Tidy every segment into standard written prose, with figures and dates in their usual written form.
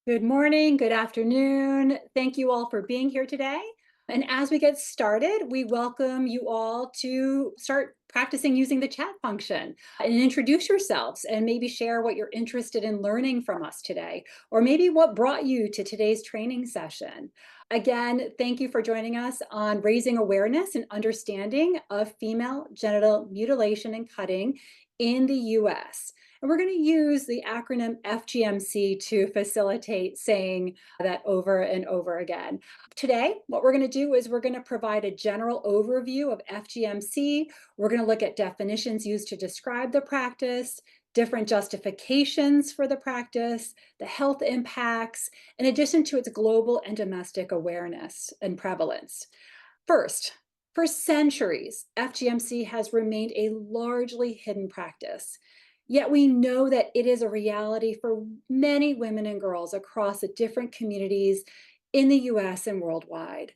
Good morning, good afternoon. Thank you all for being here today. And as we get started, we welcome you all to start practicing using the chat function and introduce yourselves and maybe share what you're interested in learning from us today, or maybe what brought you to today's training session. Again, thank you for joining us on raising awareness and understanding of female genital mutilation and cutting in the US. And we're going to use the acronym FGMC to facilitate saying that over and over again. Today, what we're going to do is we're going to provide a general overview of FGMC. We're going to look at definitions used to describe the practice, different justifications for the practice, the health impacts, in addition to its global and domestic awareness and prevalence. First, for centuries, FGMC has remained a largely hidden practice. Yet we know that it is a reality for many women and girls across the different communities in the US and worldwide.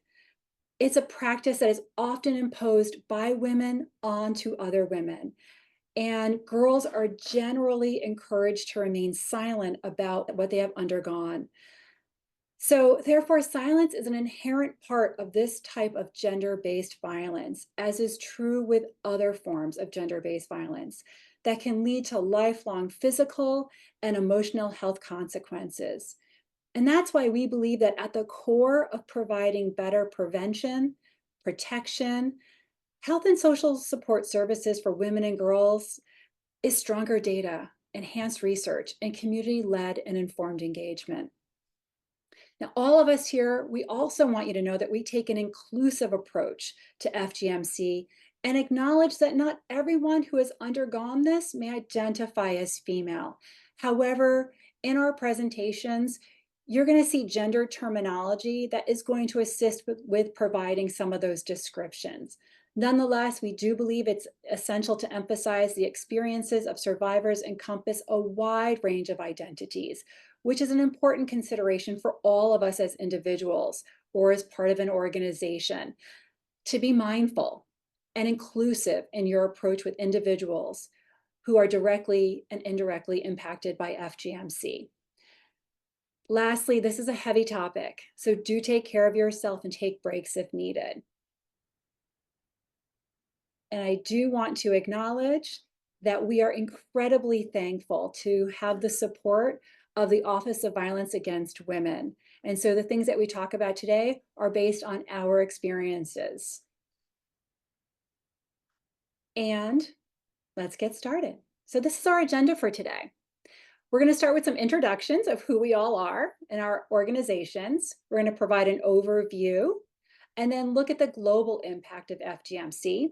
It's a practice that is often imposed by women onto other women. And girls are generally encouraged to remain silent about what they have undergone. So, therefore, silence is an inherent part of this type of gender based violence, as is true with other forms of gender based violence that can lead to lifelong physical and emotional health consequences. And that's why we believe that at the core of providing better prevention, protection, health and social support services for women and girls is stronger data, enhanced research, and community led and informed engagement. Now, all of us here, we also want you to know that we take an inclusive approach to FGMC and acknowledge that not everyone who has undergone this may identify as female. However, in our presentations, you're going to see gender terminology that is going to assist with providing some of those descriptions. Nonetheless, we do believe it's essential to emphasize the experiences of survivors encompass a wide range of identities, which is an important consideration for all of us as individuals or as part of an organization. To be mindful and inclusive in your approach with individuals who are directly and indirectly impacted by FGMC. Lastly, this is a heavy topic, so do take care of yourself and take breaks if needed. And I do want to acknowledge that we are incredibly thankful to have the support of the Office of Violence Against Women. And so the things that we talk about today are based on our experiences. And let's get started. So this is our agenda for today. We're going to start with some introductions of who we all are in our organizations. We're going to provide an overview and then look at the global impact of FGMC,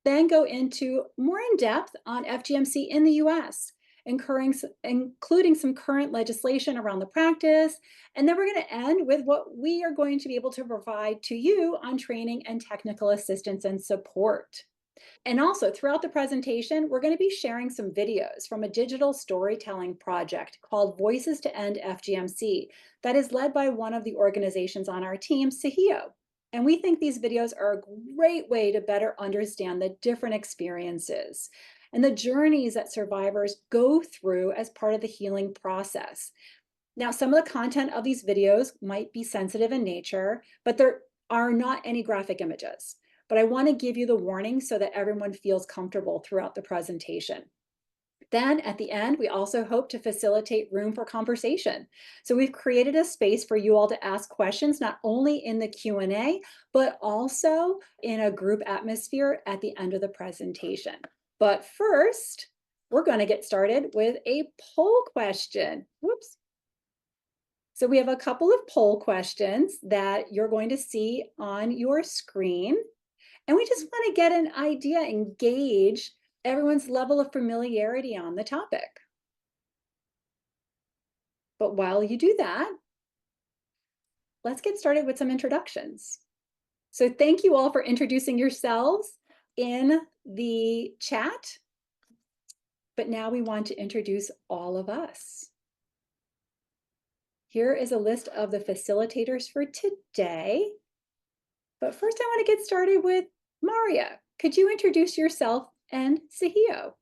then go into more in depth on FGMC in the US, including some current legislation around the practice. And then we're going to end with what we are going to be able to provide to you on training and technical assistance and support. And also throughout the presentation, we're going to be sharing some videos from a digital storytelling project called Voices to End FGMC that is led by one of the organizations on our team, Sahio. And we think these videos are a great way to better understand the different experiences and the journeys that survivors go through as part of the healing process. Now, some of the content of these videos might be sensitive in nature, but there are not any graphic images. But I want to give you the warning so that everyone feels comfortable throughout the presentation. Then at the end, we also hope to facilitate room for conversation. So we've created a space for you all to ask questions, not only in the Q&A, but also in a group atmosphere at the end of the presentation. But first, we're going to get started with a poll question. Whoops. So we have a couple of poll questions that you're going to see on your screen. And we just want to get an idea and gauge everyone's level of familiarity on the topic. But while you do that, let's get started with some introductions. So thank you all for introducing yourselves in the chat. But now we want to introduce all of us. Here is a list of the facilitators for today. But first I want to get started with Maria. Could you introduce yourself and Sahio?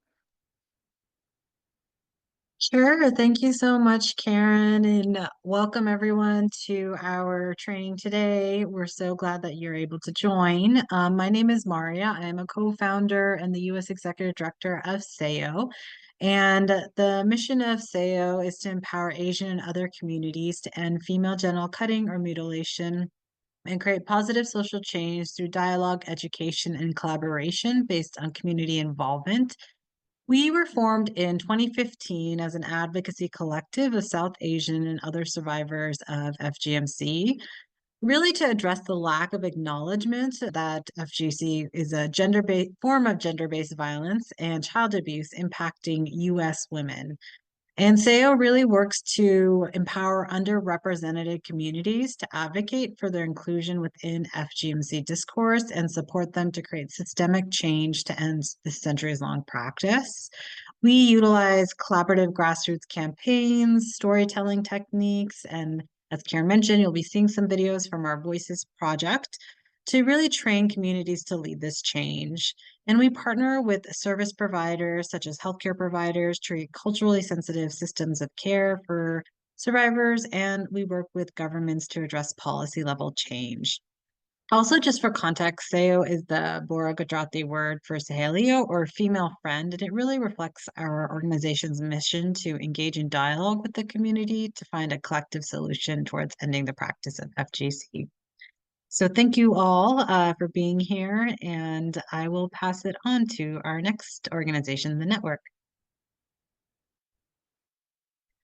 Sure. Thank you so much, Karen, and welcome everyone to our training today. We're so glad that you're able to join. My name is Maria. I'm a co-founder and the U.S. Executive Director of SEO. And the mission of SEO is to empower Asian and other communities to end female genital cutting or mutilation and create positive social change through dialogue, education, and collaboration based on community involvement. We were formed in 2015 as an advocacy collective of South Asian and other survivors of FGMC, really to address the lack of acknowledgement that FGC is a gender-based form of gender-based violence and child abuse impacting U.S. women. And SEO really works to empower underrepresented communities to advocate for their inclusion within FGMC discourse and support them to create systemic change to end this centuries-long practice. We utilize collaborative grassroots campaigns, storytelling techniques, and as Karen mentioned, you'll be seeing some videos from our Voices project to really train communities to lead this change. And we partner with service providers such as healthcare providers to create culturally sensitive systems of care for survivors, and we work with governments to address policy level change. Also, just for context, Seo is the Bora Gujarati word for Sahelio or female friend, and it really reflects our organization's mission to engage in dialogue with the community to find a collective solution towards ending the practice of FGC. So thank you all for being here, and I will pass it on to our next organization, the network.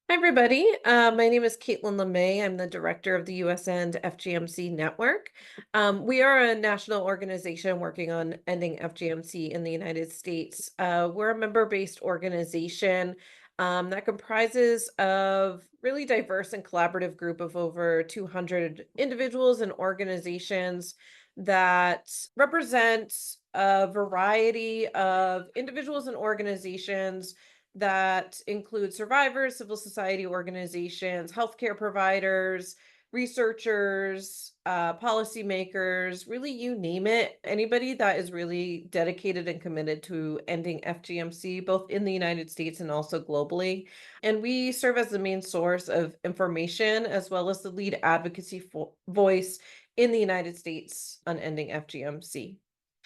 Hi, everybody. My name is Caitlin LeMay. I'm the director of the US and FGMC Network. We are a national organization working on ending FGMC in the United States. We're a member-based organization that comprises of really diverse and collaborative group of over 200 individuals and organizations that represent a variety of individuals and organizations that include survivors, civil society organizations, healthcare providers, researchers, policymakers, really you name it. Anybody that is really dedicated and committed to ending FGMC, both in the United States and also globally. And we serve as the main source of information as well as the lead advocacy voice in the United States on ending FGMC.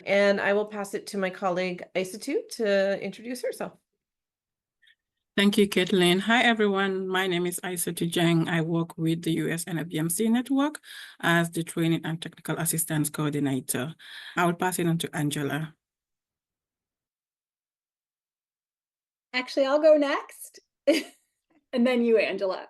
And I will pass it to my colleague Isatu to introduce herself. Thank you, Caitlin. Hi, everyone. My name is Aisatu Jeng. I work with the US NFBMC Network as the Training and Technical Assistance Coordinator. I will pass it on to Angela. Actually, I'll go next. And then you, Angela.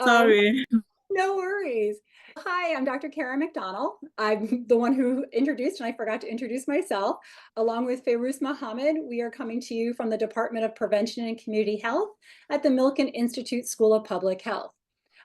Sorry. No worries. Hi, I'm Dr. Karen McDonald. I'm the one who introduced, and I forgot to introduce myself. Along with Fayrouz Mohammed, we are coming to you from the Department of Prevention and Community Health at the Milken Institute School of Public Health.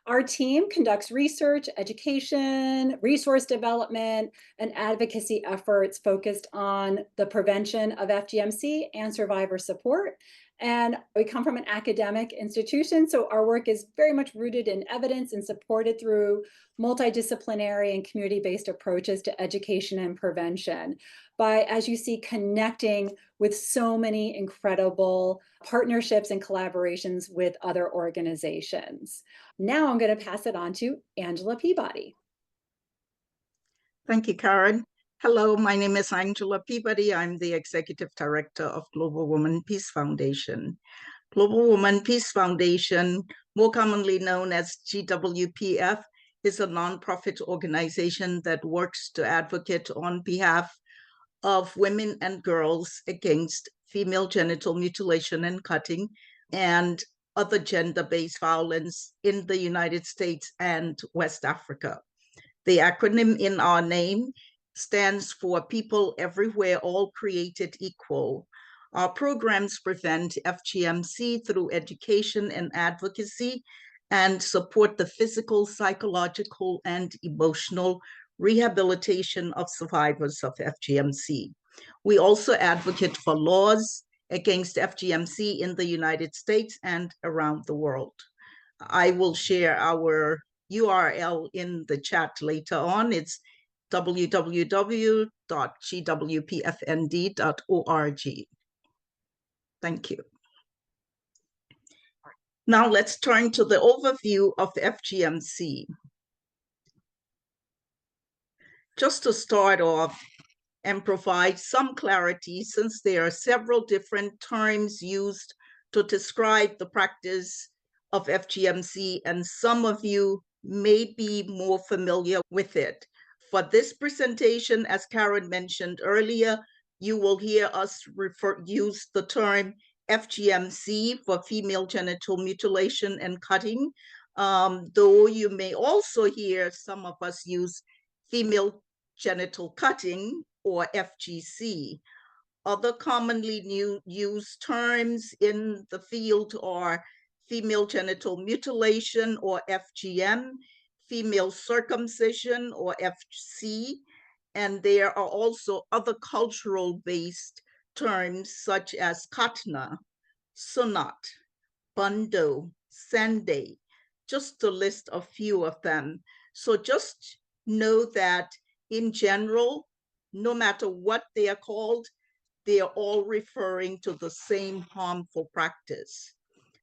Our team conducts research, education, resource development, and advocacy efforts focused on the prevention of FGMC and survivor support. And we come from an academic institution, so our work is very much rooted in evidence and supported through multidisciplinary and community-based approaches to education and prevention. By, as you see, connecting with so many incredible partnerships and collaborations with other organizations. Now I'm going to pass it on to Angela Peabody. Thank you, Karen. Hello, my name is Angela Peabody. I'm the Executive Director of Global Women Peace Foundation. Global Women Peace Foundation, more commonly known as GWPF, is a nonprofit organization that works to advocate on behalf of women and girls against female genital mutilation and cutting and other gender-based violence in the United States and West Africa. The acronym in our name stands for People Everywhere, All Created Equal. Our programs prevent FGMC through education and advocacy and support the physical, psychological, and emotional rehabilitation of survivors of FGMC. We also advocate for laws against FGMC in the United States and around the world. I will share our URL in the chat later on. It's www.gwpfnd.org. Thank you. Now let's turn to the overview of FGMC. Just to start off and provide some clarity, since there are several different terms used to describe the practice of FGMC, and some of you may be more familiar with it. For this presentation, as Karen mentioned earlier, you will hear us use the term FGMC for female genital mutilation and cutting, though you may also hear some of us use female genital cutting or FGC. Other commonly used terms in the field are female genital mutilation or FGM, female circumcision or FC, and there are also other cultural-based terms such as katna, sunat, bundo, sande, just to list a few of them. So just know that in general, no matter what they are called, they are all referring to the same harmful practice.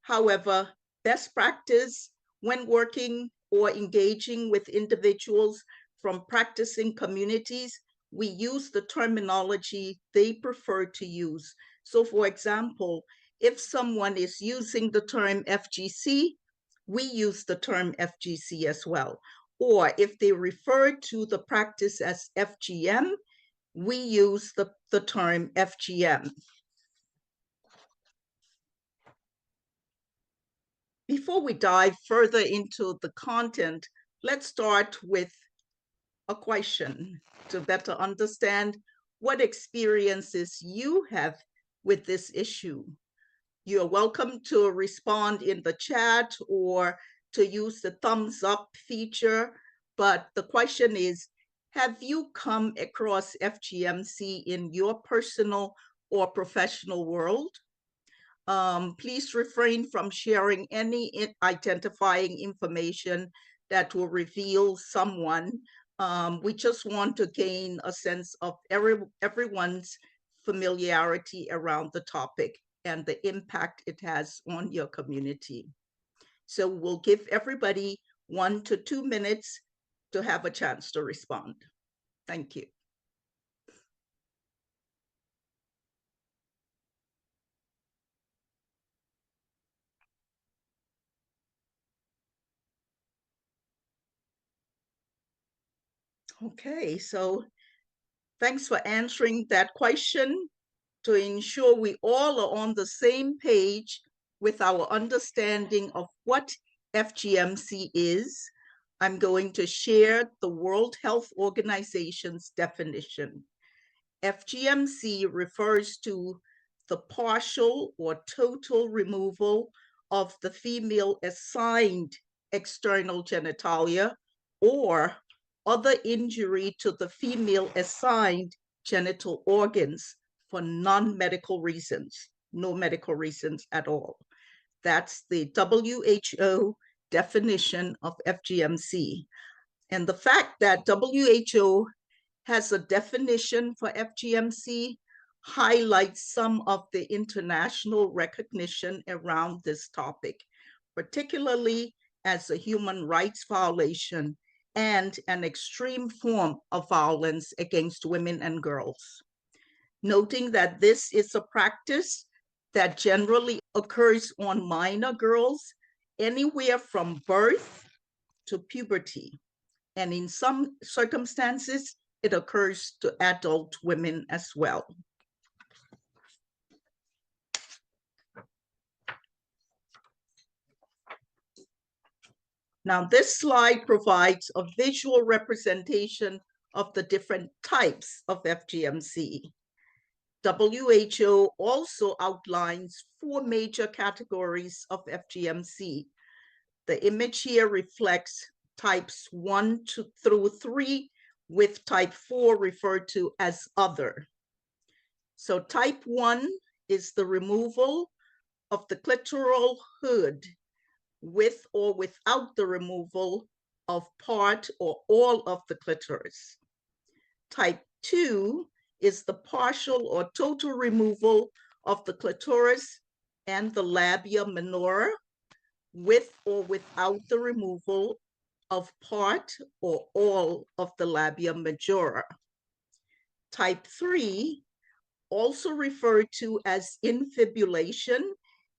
However, best practice when working or engaging with individuals from practicing communities, we use the terminology they prefer to use. So for example, if someone is using the term FGC, we use the term FGC as well. Or if they refer to the practice as FGM, we use the term FGM. Before we dive further into the content, let's start with a question to better understand what experiences you have with this issue. You're welcome to respond in the chat or to use the thumbs up feature, but the question is, have you come across FGMC in your personal or professional world? Please refrain from sharing any identifying information that will reveal someone. We just want to gain a sense of everyone's familiarity around the topic and the impact it has on your community. So we'll give everybody 1 to 2 minutes to have a chance to respond. Thank you. Okay, so thanks for answering that question. To ensure we all are on the same page with our understanding of what FGMC is, I'm going to share the World Health Organization's definition. FGMC refers to the partial or total removal of the female assigned external genitalia or other injury to the female assigned genital organs for non-medical reasons, no medical reasons at all. That's the WHO definition of FGMC. And the fact that WHO has a definition for FGMC highlights some of the international recognition around this topic, particularly as a human rights violation and an extreme form of violence against women and girls. Noting that this is a practice that generally occurs on minor girls anywhere from birth to puberty. And in some circumstances, it occurs to adult women as well. Now, this slide provides a visual representation of the different types of FGMC. WHO also outlines 4 major categories of FGMC. The image here reflects types 1 through 3, with type 4 referred to as other. So type 1 is the removal of the clitoral hood with or without the removal of part or all of the clitoris. Type 2 is the partial or total removal of the clitoris and the labia minora with or without the removal of part or all of the labia majora. Type 3, also referred to as infibulation,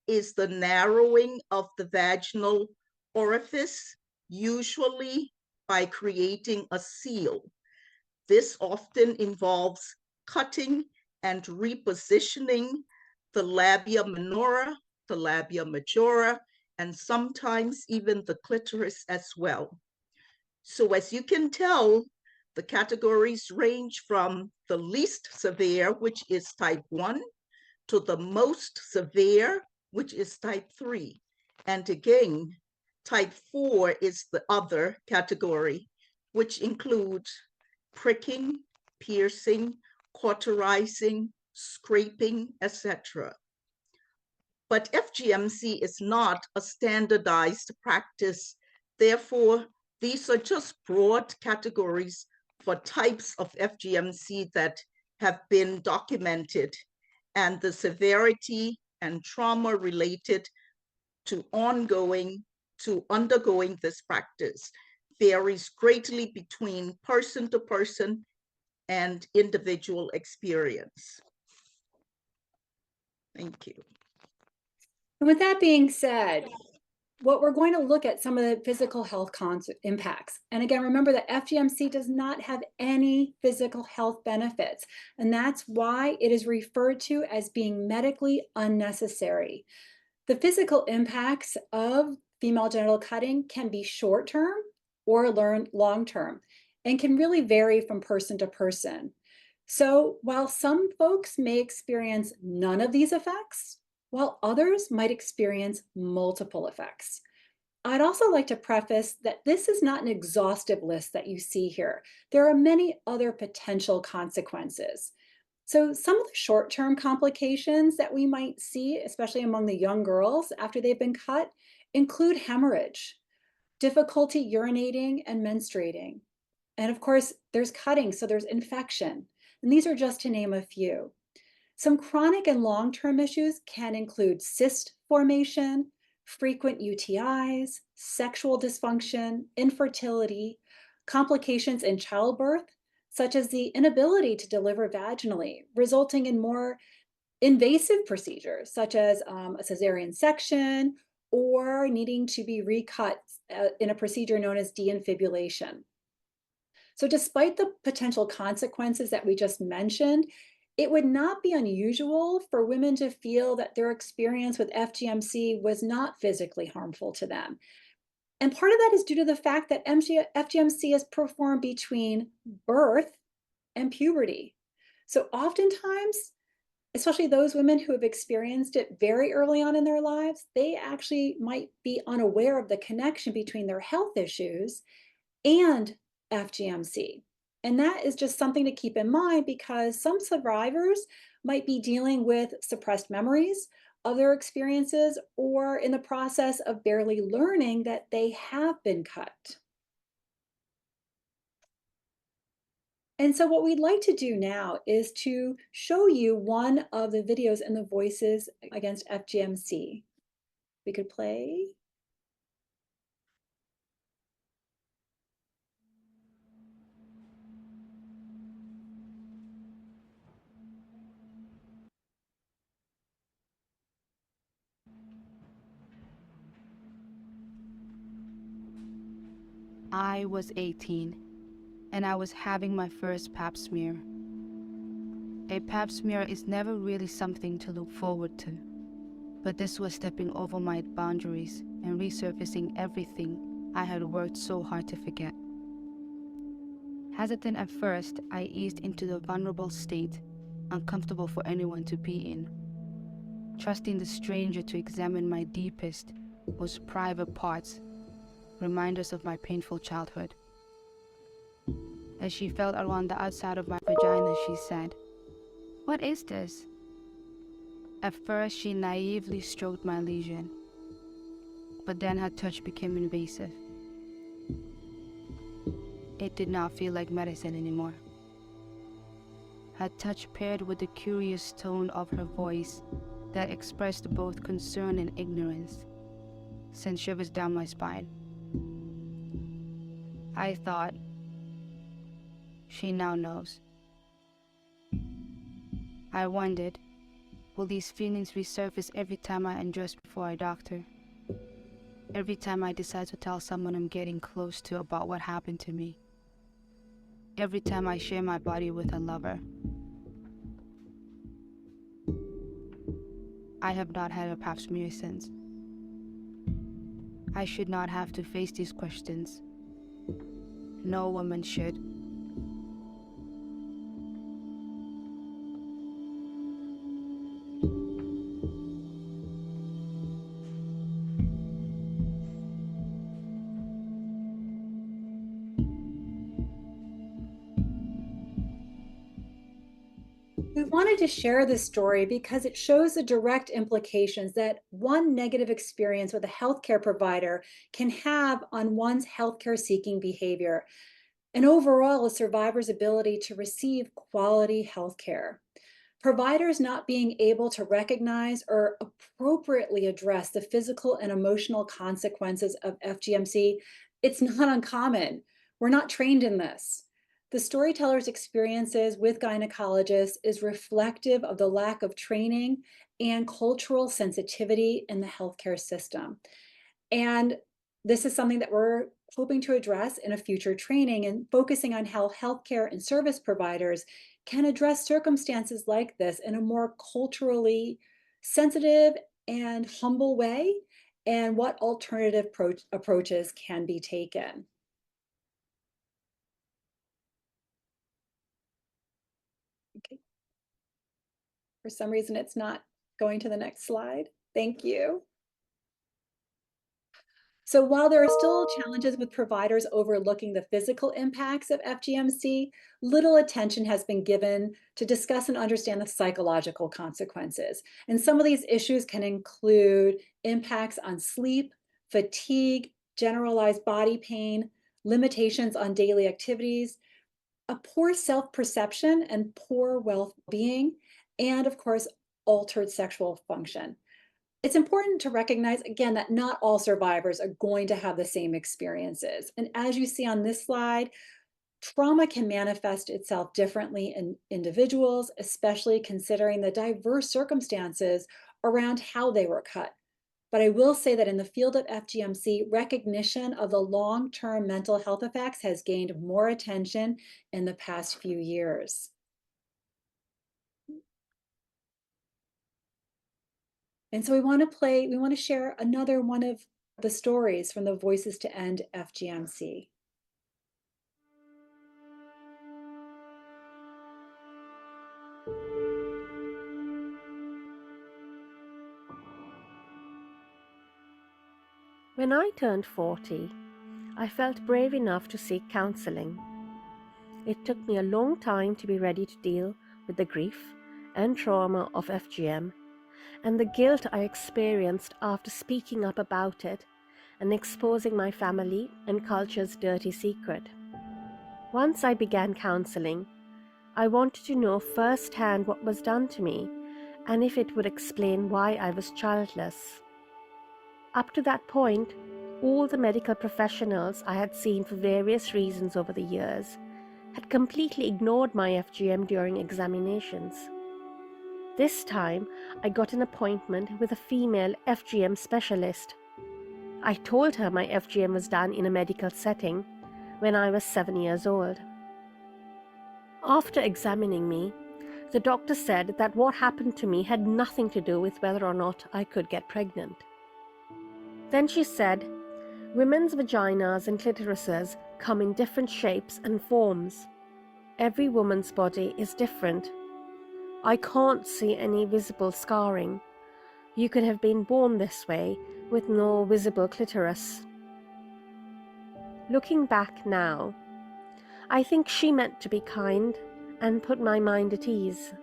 is the narrowing of the vaginal orifice, usually by creating a seal. This often involves cutting and repositioning the labia minora, the labia majora, and sometimes even the clitoris as well. So as you can tell, the categories range from the least severe, which is type 1, to the most severe, which is type 3. And again, type 4 is the other category, which includes pricking, piercing, cauterizing, scraping, etc. But FGMC is not a standardized practice. Therefore, these are just broad categories for types of FGMC that have been documented, and the severity and trauma related to undergoing this practice varies greatly between person to person and individual experience. Thank you. And with that being said, what we're going to look at some of the physical health impacts. And again, remember that FGMC does not have any physical health benefits. And that's why it is referred to as being medically unnecessary. The physical impacts of female genital cutting can be short-term or long-term and can really vary from person to person. So while some folks may experience none of these effects, while others might experience multiple effects. I'd also like to preface that this is not an exhaustive list that you see here. There are many other potential consequences. So some of the short-term complications that we might see, especially among the young girls after they've been cut, include hemorrhage, difficulty urinating and menstruating. And of course, there's cutting, so there's infection. And these are just to name a few. Some chronic and long-term issues can include cyst formation, frequent UTIs, sexual dysfunction, infertility, complications in childbirth, such as the inability to deliver vaginally, resulting in more invasive procedures, such as a cesarean section or needing to be recut in a procedure known as deinfibulation. So despite the potential consequences that we just mentioned, it would not be unusual for women to feel that their experience with FGMC was not physically harmful to them. And part of that is due to the fact that FGMC is performed between birth and puberty. So oftentimes, especially those women who have experienced it very early on in their lives, they actually might be unaware of the connection between their health issues and FGMC. And that is just something to keep in mind because some survivors might be dealing with suppressed memories of their experiences or in the process of barely learning that they have been cut. And so what we'd like to do now is to show you one of the videos and the voices against FGMC. We could play. I was 18, and I was having my first pap smear. A pap smear is never really something to look forward to, but this was stepping over my boundaries and resurfacing everything I had worked so hard to forget. Hesitant at first, I eased into the vulnerable state, uncomfortable for anyone to be in. Trusting the stranger to examine my deepest, most private parts, reminders of my painful childhood. As she felt around the outside of my vagina, she said, "What is this?" At first, she naively stroked my lesion, but then her touch became invasive. It did not feel like medicine anymore. Her touch paired with the curious tone of her voice that expressed both concern and ignorance. sent shivers down my spine. I thought, she now knows. I wondered, will these feelings resurface every time I undress before a doctor? Every time I decide to tell someone I'm getting close to about what happened to me? Every time I share my body with a lover? I have not had a pap smear since. I should not have to face these questions. No woman should. We wanted to share this story because it shows the direct implications that one negative experience with a healthcare provider can have on one's healthcare seeking behavior and overall a survivor's ability to receive quality healthcare. Providers not being able to recognize or appropriately address the physical and emotional consequences of FGMC, it's not uncommon. We're not trained in this. The storyteller's experiences with gynecologists is reflective of the lack of training and cultural sensitivity in the healthcare system. And this is something that we're hoping to address in a future training and focusing on how healthcare and service providers can address circumstances like this in a more culturally sensitive and humble way, and what alternative approaches can be taken. Okay. For some reason, it's not going to the next slide. Thank you. So while there are still challenges with providers overlooking the physical impacts of FGMC, little attention has been given to discuss and understand the psychological consequences. And some of these issues can include impacts on sleep, fatigue, generalized body pain, limitations on daily activities, a poor self-perception and poor well-being, and of course, altered sexual function. It's important to recognize, again, that not all survivors are going to have the same experiences. And as you see on this slide, trauma can manifest itself differently in individuals, especially considering the diverse circumstances around how they were cut. But I will say that in the field of FGMC, recognition of the long-term mental health effects has gained more attention in the past few years. And so we want to share another one of the stories from the Voices to End FGMC. When I turned 40, I felt brave enough to seek counseling. It took me a long time to be ready to deal with the grief and trauma of FGM and the guilt I experienced after speaking up about it and exposing my family and culture's dirty secret. Once I began counseling, I wanted to know firsthand what was done to me and if it would explain why I was childless. Up to that point, all the medical professionals I had seen for various reasons over the years had completely ignored my FGM during examinations. This time, I got an appointment with a female FGM specialist. I told her my FGM was done in a medical setting when I was 7 years old. After examining me, the doctor said that what happened to me had nothing to do with whether or not I could get pregnant. Then she said, women's vaginas and clitorises come in different shapes and forms. Every woman's body is different. I can't see any visible scarring. You could have been born this way with no visible clitoris. Looking back now, I think she meant to be kind and put my mind at ease.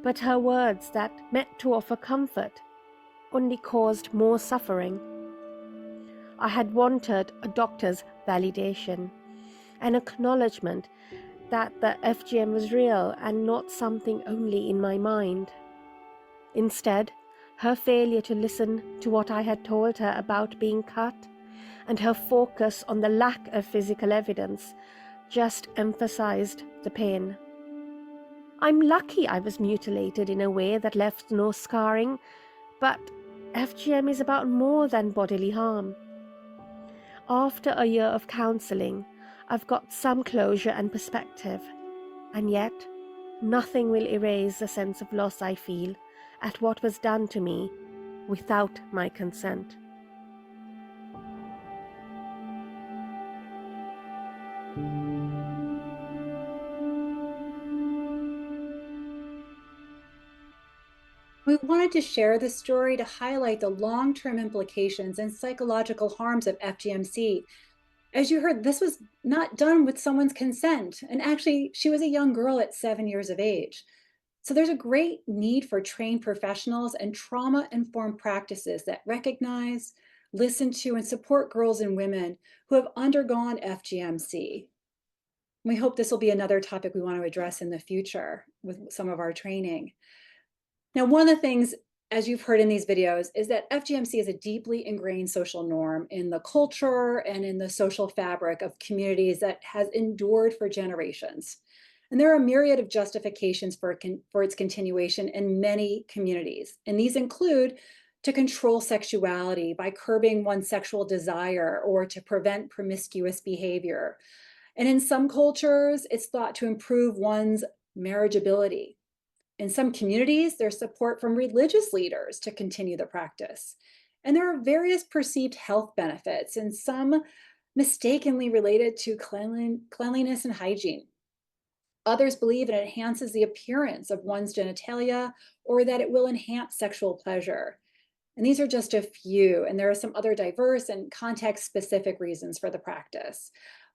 But her words that meant to offer comfort only caused more suffering. I had wanted a doctor's validation, an acknowledgement that the FGM was real and not something only in my mind. Instead, Her failure to listen to what I had told her about being cut, and her focus on the lack of physical evidence just emphasized the pain. I'm lucky I was mutilated in a way that left no scarring, but FGM is about more than bodily harm. After a year of counseling, I've got some closure and perspective, and yet nothing will erase the sense of loss I feel at what was done to me without my consent. We wanted to share this story to highlight the long-term implications and psychological harms of FGMC. As you heard, this was not done with someone's consent. And actually, she was a young girl at 7 years of age. So there's a great need for trained professionals and trauma-informed practices that recognize, listen to, and support girls and women who have undergone FGMC. We hope this will be another topic we want to address in the future with some of our training. Now, one of the things, as you've heard in these videos, is that FGMC is a deeply ingrained social norm in the culture and in the social fabric of communities that has endured for generations. And there are a myriad of justifications for its continuation in many communities. And these include to control sexuality by curbing one's sexual desire or to prevent promiscuous behavior. And in some cultures, it's thought to improve one's marriageability. In some communities, there's support from religious leaders to continue the practice. And there are various perceived health benefits, and some mistakenly related to cleanliness and hygiene. Others believe it enhances the appearance of one's genitalia or that it will enhance sexual pleasure. And these are just a few, and there are some other diverse and context-specific reasons for the practice.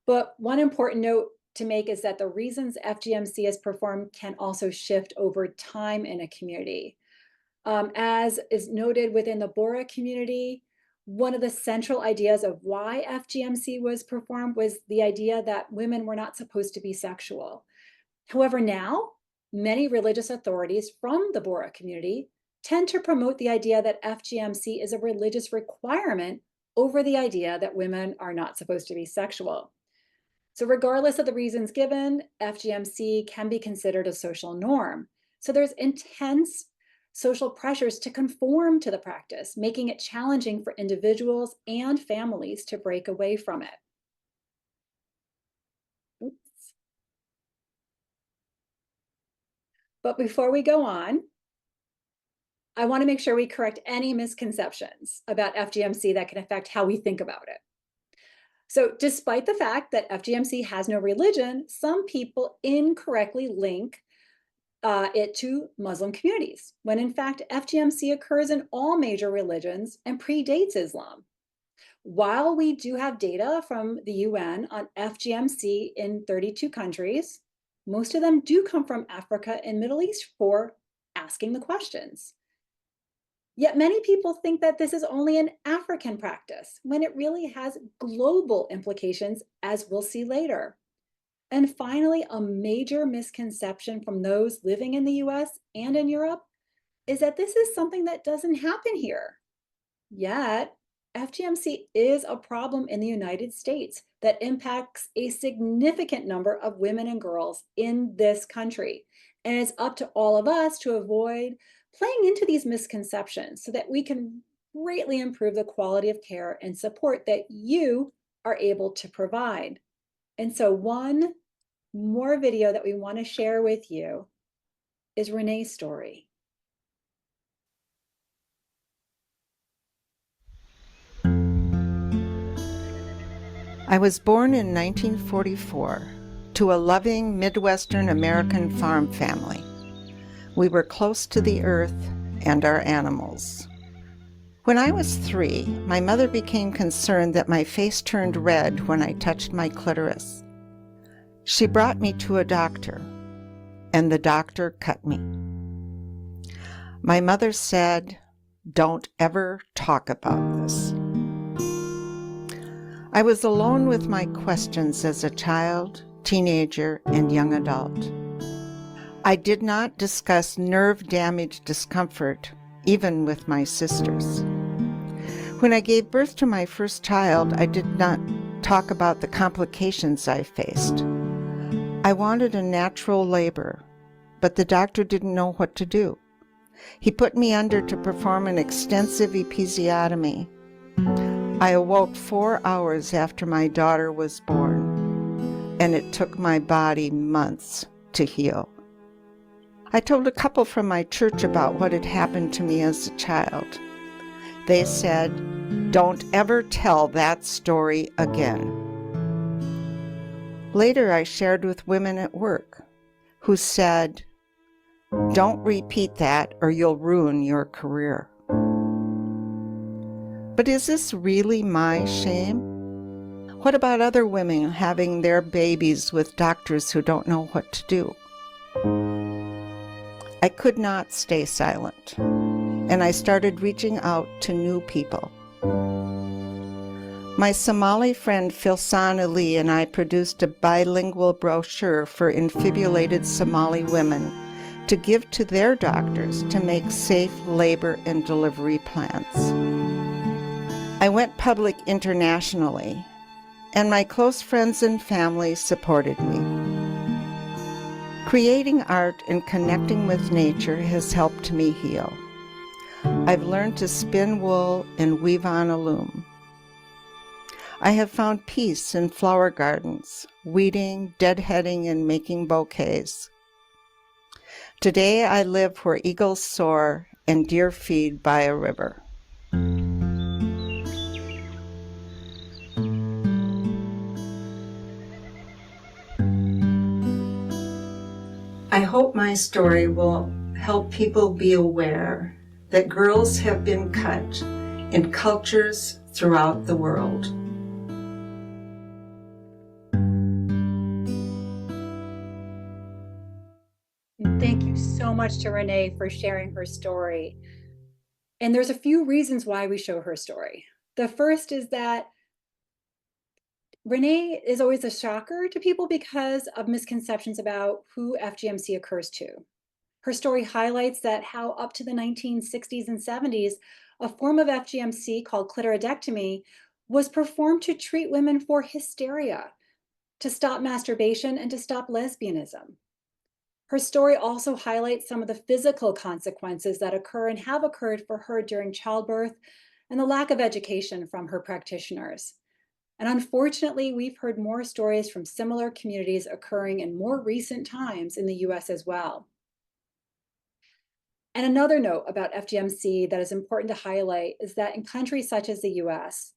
But one important note to make is that the reasons FGMC is performed can also shift over time in a community. As is noted within the Bora community, one of the central ideas of why FGMC was performed was the idea that women were not supposed to be sexual. However, now, many religious authorities from the Bora community tend to promote the idea that FGMC is a religious requirement over the idea that women are not supposed to be sexual. So regardless of the reasons given, FGMC can be considered a social norm. So there's intense social pressures to conform to the practice, making it challenging for individuals and families to break away from it. Oops. But before we go on, I want to make sure we correct any misconceptions about FGMC that can affect how we think about it. So despite the fact that FGMC has no religion, some people incorrectly link it to Muslim communities, when in fact FGMC occurs in all major religions and predates Islam. While we do have data from the UN on FGMC in 32 countries, most of them do come from Africa and Middle East for asking the questions. Yet many people think that this is only an African practice, when it really has global implications, as we'll see later. And finally, a major misconception from those living in the US and in Europe is that this is something that doesn't happen here. Yet, FGMC is a problem in the United States that impacts a significant number of women and girls in this country. And it's up to all of us to avoid playing into these misconceptions so that we can greatly improve the quality of care and support that you are able to provide. And so one more video that we want to share with you is Renee's story. I was born in 1944 to a loving Midwestern American farm family. We were close to the earth and our animals. When I was 3, my mother became concerned that my face turned red when I touched my clitoris. She brought me to a doctor, and the doctor cut me. My mother said, "Don't ever talk about this." I was alone with my questions as a child, teenager, and young adult. I did not discuss nerve damage discomfort even with my sisters. When I gave birth to my first child, I did not talk about the complications I faced. I wanted a natural labor, but the doctor didn't know what to do. He put me under to perform an extensive episiotomy. I awoke 4 hours after my daughter was born, and it took my body months to heal. I told a couple from my church about what had happened to me as a child. They said, "Don't ever tell that story again." Later, I shared with women at work who said, "Don't repeat that or you'll ruin your career." But is this really my shame? What about other women having their babies with doctors who don't know what to do? I could not stay silent, and I started reaching out to new people. My Somali friend Filsan Ali and I produced a bilingual brochure for infibulated Somali women to give to their doctors to make safe labor and delivery plans. I went public internationally, and my close friends and family supported me. Creating art and connecting with nature has helped me heal. I've learned to spin wool and weave on a loom. I have found peace in flower gardens, weeding, deadheading, and making bouquets. Today I live where eagles soar and deer feed by a river. I hope my story will help people be aware that girls have been cut in cultures throughout the world. Thank you so much to Renee for sharing her story. And there's a few reasons why we show her story. The first is that Renee is always a shocker to people because of misconceptions about who FGMC occurs to. Her story highlights that how up to the 1960s and 70s, a form of FGMC called clitoridectomy was performed to treat women for hysteria, to stop masturbation, and to stop lesbianism. Her story also highlights some of the physical consequences that occur and have occurred for her during childbirth and the lack of education from her practitioners. And unfortunately, we've heard more stories from similar communities occurring in more recent times in the US as well. And another note about FGMC that is important to highlight is that in countries such as the US,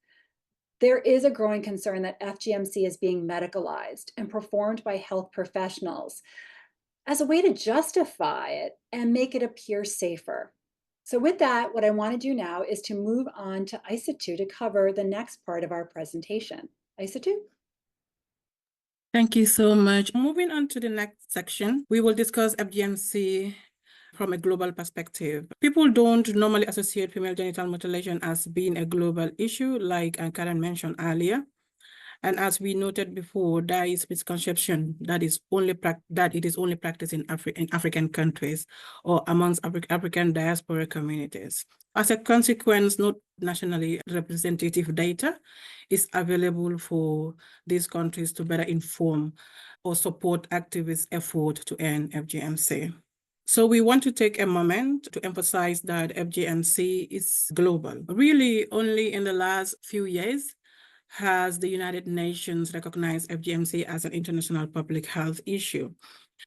there is a growing concern that FGMC is being medicalized and performed by health professionals as a way to justify it and make it appear safer. So with that, what I want to do now is to move on to Isatu to cover the next part of our presentation. Isatu? Thank you so much. Moving on to the next section, we will discuss FGMC from a global perspective. People don't normally associate female genital mutilation as being a global issue, like Karen mentioned earlier. And as we noted before, there is misconception that it is only practiced in African countries or amongst African diaspora communities. As a consequence, not nationally representative data is available for these countries to better inform or support activist effort to end FGMC. So we want to take a moment to emphasize that FGMC is global. Really, only in the last few years has the United Nations recognized FGMC as an international public health issue.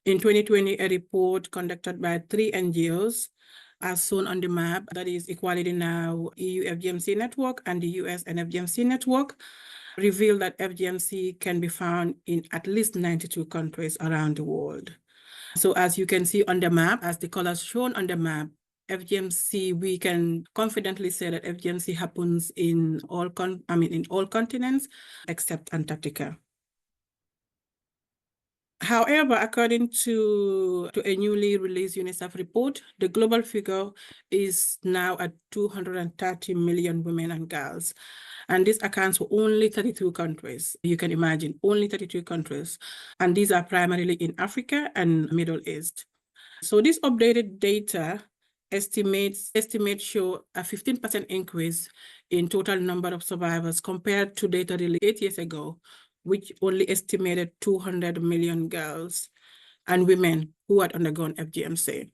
In 2020, a report conducted by 3 NGOs, as shown on the map, that is Equality Now, EU FGMC Network, and the US NFGMC Network, revealed that FGMC can be found in at least 92 countries around the world. So as you can see on the map, as the colors shown on the map, FGMC, we can confidently say that FGMC happens in all continents except Antarctica. However, according to a newly released UNICEF report, the global figure is now at 230 million women and girls. And this accounts for only 32 countries. You can imagine, only 32 countries. And these are primarily in Africa and Middle East. So this updated data estimates show a 15% increase in total number of survivors compared to data released 8 years ago, which only estimated 200 million girls and women who had undergone FGMC.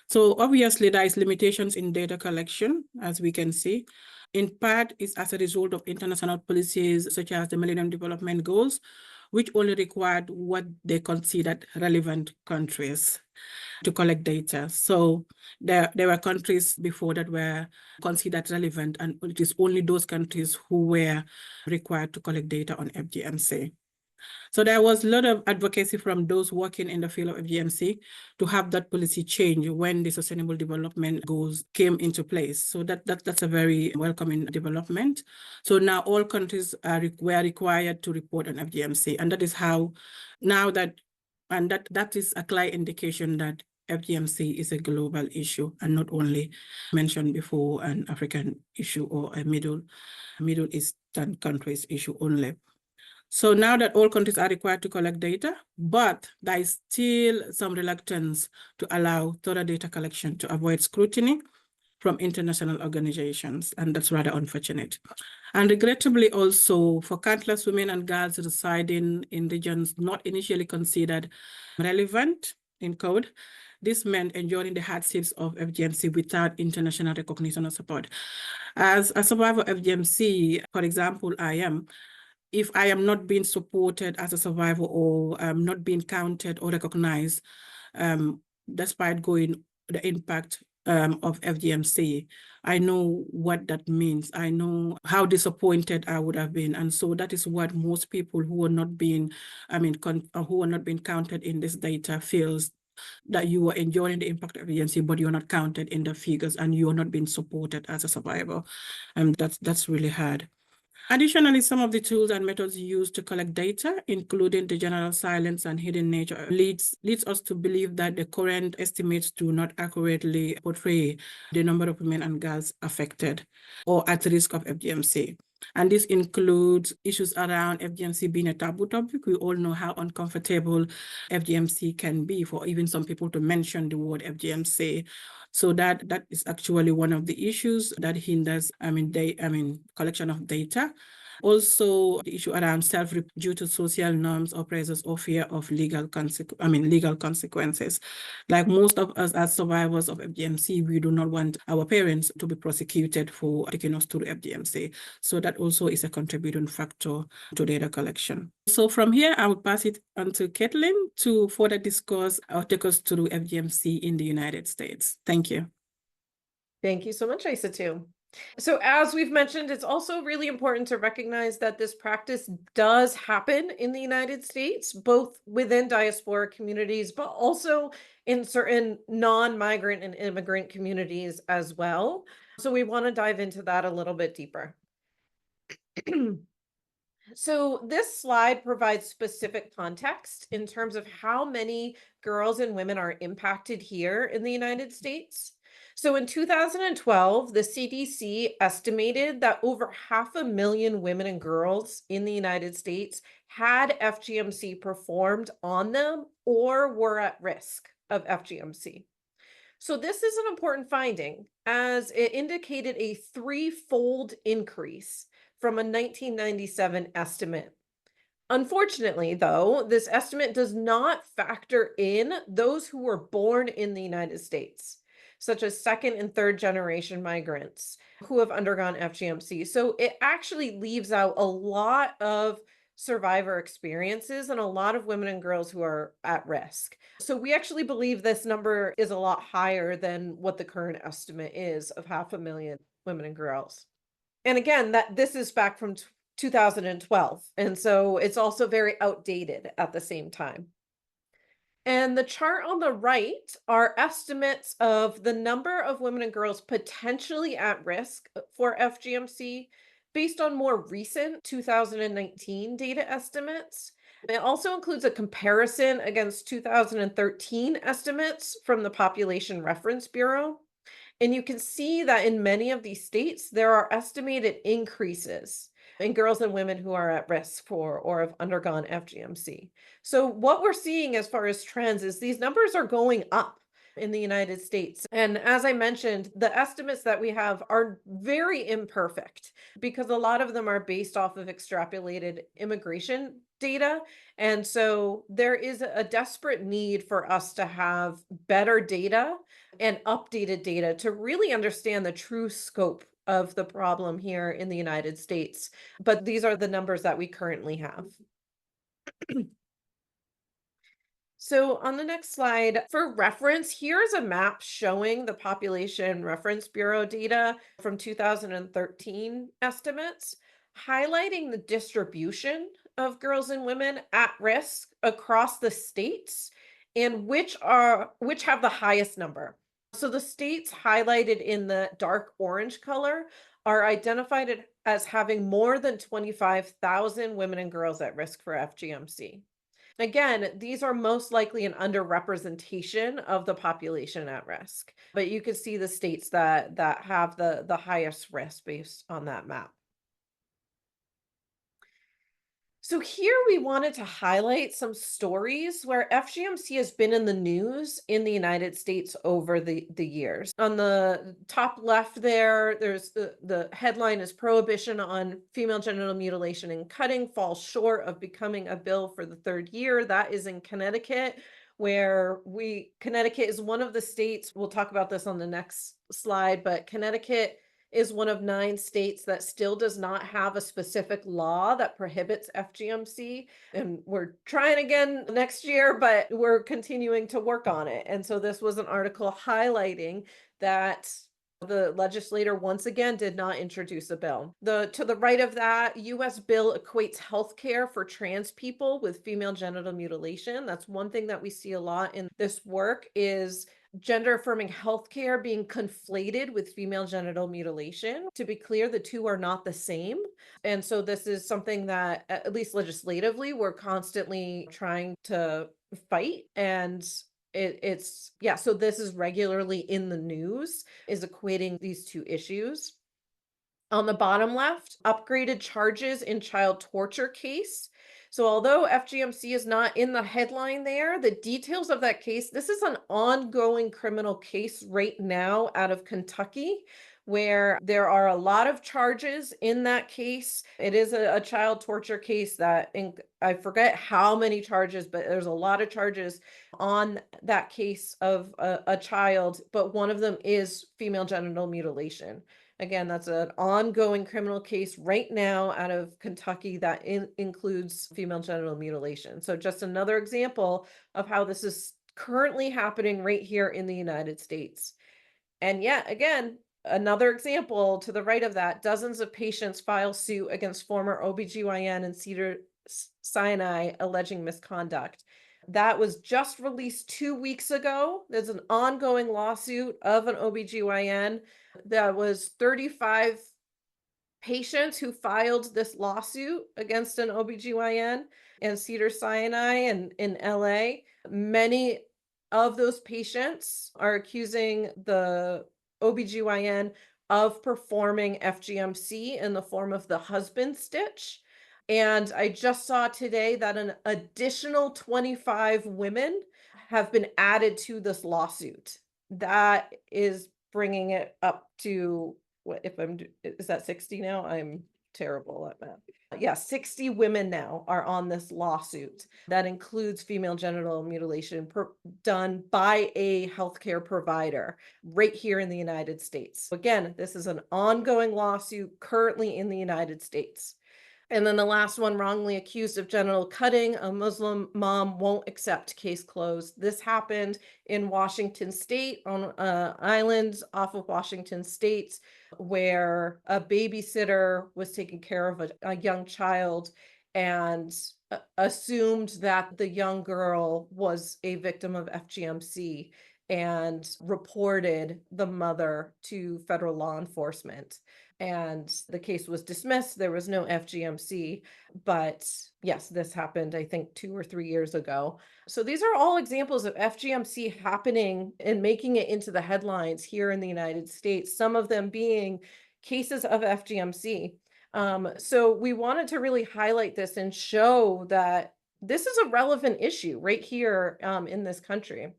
So obviously there is limitations in data collection, as we can see. In part, is as a result of international policies such as the Millennium Development Goals, which only required what they considered relevant countries to collect data. So there were countries before that were considered relevant, and it is only those countries who were required to collect data on FGMC. So there was a lot of advocacy from those working in the field of FGMC to have that policy change when the Sustainable Development Goals came into place. So that's a very welcoming development. So now all countries were required to report on FGMC, and that is how now that is a clear indication that FGMC is a global issue and not only mentioned before an African issue or a Middle Eastern countries issue only. So now that all countries are required to collect data, but there is still some reluctance to allow thorough data collection to avoid scrutiny from international organizations, and that's rather unfortunate. And regrettably also, for countless women and girls residing in regions not initially considered relevant in code, this meant enduring the hardships of FGMC without international recognition or support. As a survivor of FGMC, for example, if I am not being supported as a survivor or not being counted or recognized, despite the impact of FGMC, I know what that means. I know how disappointed I would have been. And so that is what most people who are not being, who are not being counted in this data feels, that you are enjoying the impact of FGMC, but you're not counted in the figures and you're not being supported as a survivor. That's really hard. Additionally, some of the tools and methods used to collect data, including the general silence and hidden nature, leads us to believe that the current estimates do not accurately portray the number of women and girls affected or at risk of FGMC. And this includes issues around FGMC being a taboo topic. We all know how uncomfortable FGMC can be for even some people to mention the word FGMC. So that is actually one of the issues that hinders, collection of data. Also, the issue around due to social norms or pressures or fear of legal consequences. Like most of us as survivors of FGMC, we do not want our parents to be prosecuted for taking us through FGMC. So that also is a contributing factor to data collection. So from here, I will pass it on to Caitlin to further discuss or take us through FGMC in the United States. Thank you. Thank you so much, Isa, too. So as we've mentioned, it's also really important to recognize that this practice does happen in the United States, both within diaspora communities, but also in certain non-migrant and immigrant communities as well. So we want to dive into that a little bit deeper. So this slide provides specific context in terms of how many girls and women are impacted here in the United States. So in 2012, the CDC estimated that over 500,000 women and girls in the United States had FGMC performed on them or were at risk of FGMC. So this is an important finding, as it indicated a threefold increase from a 1997 estimate. Unfortunately, though, this estimate does not factor in those who were born in the United States, such as second and third generation migrants who have undergone FGMC. So it actually leaves out a lot of survivor experiences and a lot of women and girls who are at risk. So we actually believe this number is a lot higher than what the current estimate is of 500,000 women and girls. And again, this is back from 2012. And so it's also very outdated at the same time. And the chart on the right are estimates of the number of women and girls potentially at risk for FGMC based on more recent 2019 data estimates. It also includes a comparison against 2013 estimates from the Population Reference Bureau. And you can see that in many of these states, there are estimated increases in girls and women who are at risk for or have undergone FGMC. So what we're seeing as far as trends is these numbers are going up. in the United States. And as I mentioned, the estimates that we have are very imperfect because a lot of them are based off of extrapolated immigration data. And so there is a desperate need for us to have better data and updated data to really understand the true scope of the problem here in the United States. But these are the numbers that we currently have. So on the next slide, for reference, here's a map showing the Population Reference Bureau data from 2013 estimates, highlighting the distribution of girls and women at risk across the states and which have the highest number. So the states highlighted in the dark orange color are identified as having more than 25,000 women and girls at risk for FGMC. Again, these are most likely an underrepresentation of the population at risk, but you can see the states that have the highest risk based on that map. So here we wanted to highlight some stories where FGMC has been in the news in the United States over the years. On the top left there's the headline is Prohibition on Female Genital Mutilation and Cutting falls short of becoming a bill for the third year. That is in Connecticut, where Connecticut is one of the states, we'll talk about this on the next slide, but Connecticut is one of 9 states that still does not have a specific law that prohibits FGMC. And we're trying again next year, but we're continuing to work on it. And so this was an article highlighting that the legislator once again did not introduce a bill. To the right of that, US bill equates healthcare for trans people with female genital mutilation. That's one thing that we see a lot in this work is gender affirming healthcare being conflated with female genital mutilation. To be clear, the two are not the same. And so this is something that, at least legislatively, we're constantly trying to fight. And so this is regularly in the news, is equating these two issues. On the bottom left, upgraded charges in child torture case. So although FGMC is not in the headline there, the details of that case, this is an ongoing criminal case right now out of Kentucky, where there are a lot of charges in that case. It is a child torture case that, I forget how many charges, but there's a lot of charges on that case of a child, but one of them is female genital mutilation. Again, that's an ongoing criminal case right now out of Kentucky that includes female genital mutilation. So just another example of how this is currently happening right here in the United States. And yet again, another example to the right of that, dozens of patients file suit against former OBGYN and Cedars-Sinai alleging misconduct. That was just released 2 weeks ago. There's an ongoing lawsuit of an OBGYN. That was 35 patients who filed this lawsuit against an OBGYN and Cedars-Sinai and in LA. Many of those patients are accusing the OBGYN of performing FGMC in the form of the husband stitch. And I just saw today that an additional 25 women have been added to this lawsuit. That is bringing it up to is that 60 now? I'm terrible at math. Yeah, 60 women now are on this lawsuit that includes female genital mutilation done by a healthcare provider right here in the United States. Again, this is an ongoing lawsuit currently in the United States. And then the last one, wrongly accused of genital cutting, a Muslim mom won't accept, case closed. This happened in Washington State on islands off of Washington State, where a babysitter was taking care of a young child and assumed that the young girl was a victim of FGMC and reported the mother to federal law enforcement. And the case was dismissed. There was no FGMC, but yes, this happened, I think, 2 or 3 years ago. So these are all examples of FGMC happening and making it into the headlines here in the United States, some of them being cases of FGMC. So we wanted to really highlight this and show that this is a relevant issue right here in this country.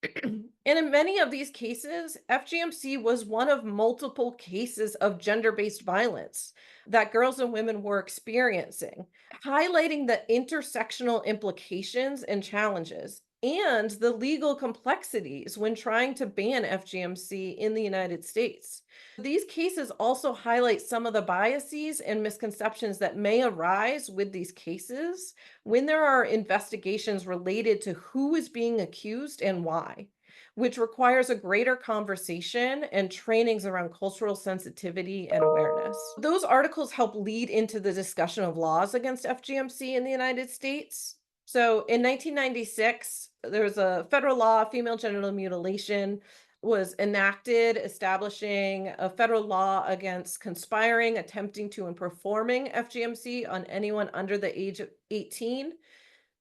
And in many of these cases, FGMC was one of multiple cases of gender-based violence that girls and women were experiencing, highlighting the intersectional implications and challenges and the legal complexities when trying to ban FGMC in the United States. These cases also highlight some of the biases and misconceptions that may arise with these cases when there are investigations related to who is being accused and why, which requires a greater conversation and trainings around cultural sensitivity and awareness. Those articles help lead into the discussion of laws against FGMC in the United States. So in 1996, there was a federal law, female genital mutilation was enacted, establishing a federal law against conspiring, attempting to, and performing FGMC on anyone under the age of 18.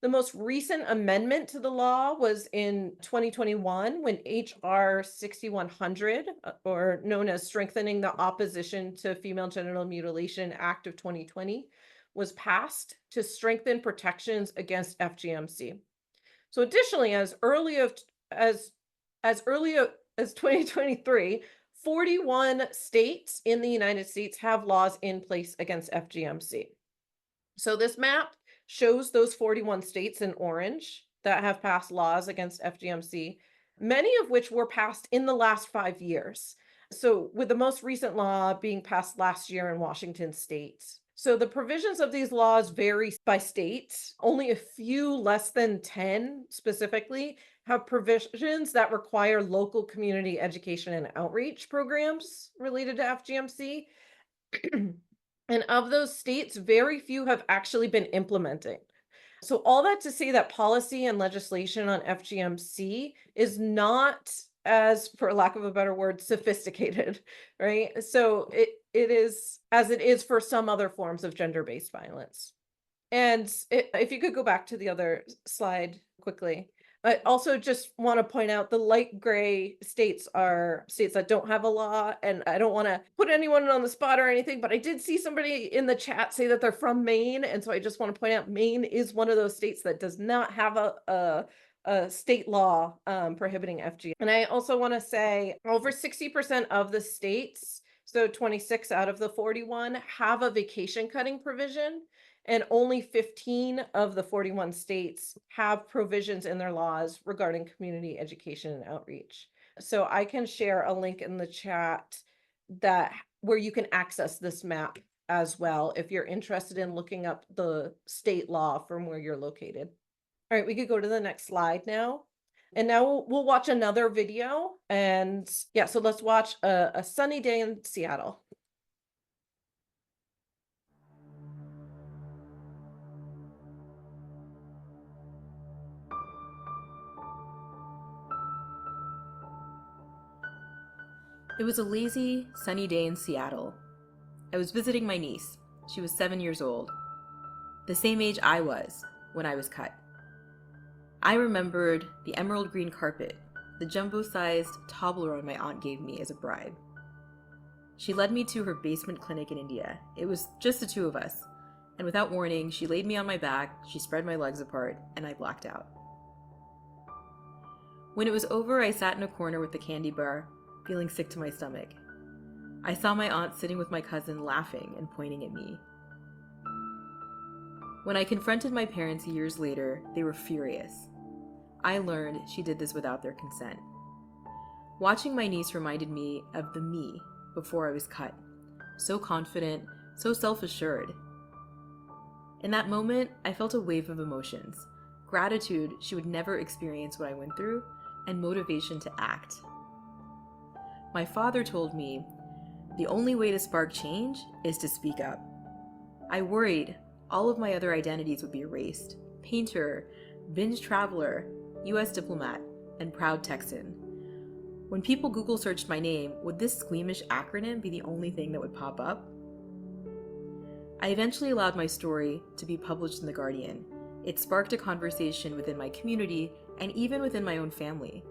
The most recent amendment to the law was in 2021 when HR 6100, or known as Strengthening the Opposition to Female Genital Mutilation Act of 2020, was passed to strengthen protections against FGMC. So additionally, as early as 2023, 41 states in the United States have laws in place against FGMC. So this map shows those 41 states in orange that have passed laws against FGMC, many of which were passed in the last 5 years. So with the most recent law being passed last year in Washington state. So the provisions of these laws vary by state. Only a few, less than 10 specifically, have provisions that require local community education and outreach programs related to FGMC. And of those states, very few have actually been implementing. So all that to say that policy and legislation on FGMC is not, as for lack of a better word, sophisticated, right? So it is as it is for some other forms of gender-based violence. And if you could go back to the other slide quickly. I also just want to point out the light gray states are states that don't have a law, and I don't want to put anyone on the spot or anything, but I did see somebody in the chat say that they're from Maine, and so I just want to point out Maine is one of those states that does not have a state law prohibiting FGM. And I also want to say over 60% of the states, so 26 out of the 41, have a vacation cutting provision. And only 15 of the 41 states have provisions in their laws regarding community education and outreach. So I can share a link in the chat where you can access this map as well if you're interested in looking up the state law from where you're located. All right, we could go to the next slide now. And now we'll watch another video. And yeah, so let's watch a sunny day in Seattle. It was a lazy, sunny day in Seattle. I was visiting my niece. She was 7 years old, the same age I was when I was cut. I remembered the emerald green carpet, the jumbo-sized Toblerone my aunt gave me as a bribe. She led me to her basement clinic in India. It was just the two of us, and without warning, she laid me on my back, she spread my legs apart, and I blacked out. When it was over, I sat in a corner with the candy bar, feeling sick to my stomach. I saw my aunt sitting with my cousin laughing and pointing at me. When I confronted my parents years later, they were furious. I learned she did this without their consent. Watching my niece reminded me of the me before I was cut. So confident, so self-assured. In that moment, I felt a wave of emotions. Gratitude she would never experience what I went through, and motivation to act. My father told me, the only way to spark change is to speak up. I worried all of my other identities would be erased. Painter, binge traveler, US diplomat, and proud Texan. When people Google searched my name, would this squeamish acronym be the only thing that would pop up? I eventually allowed my story to be published in The Guardian. It sparked a conversation within my community and even within my own family.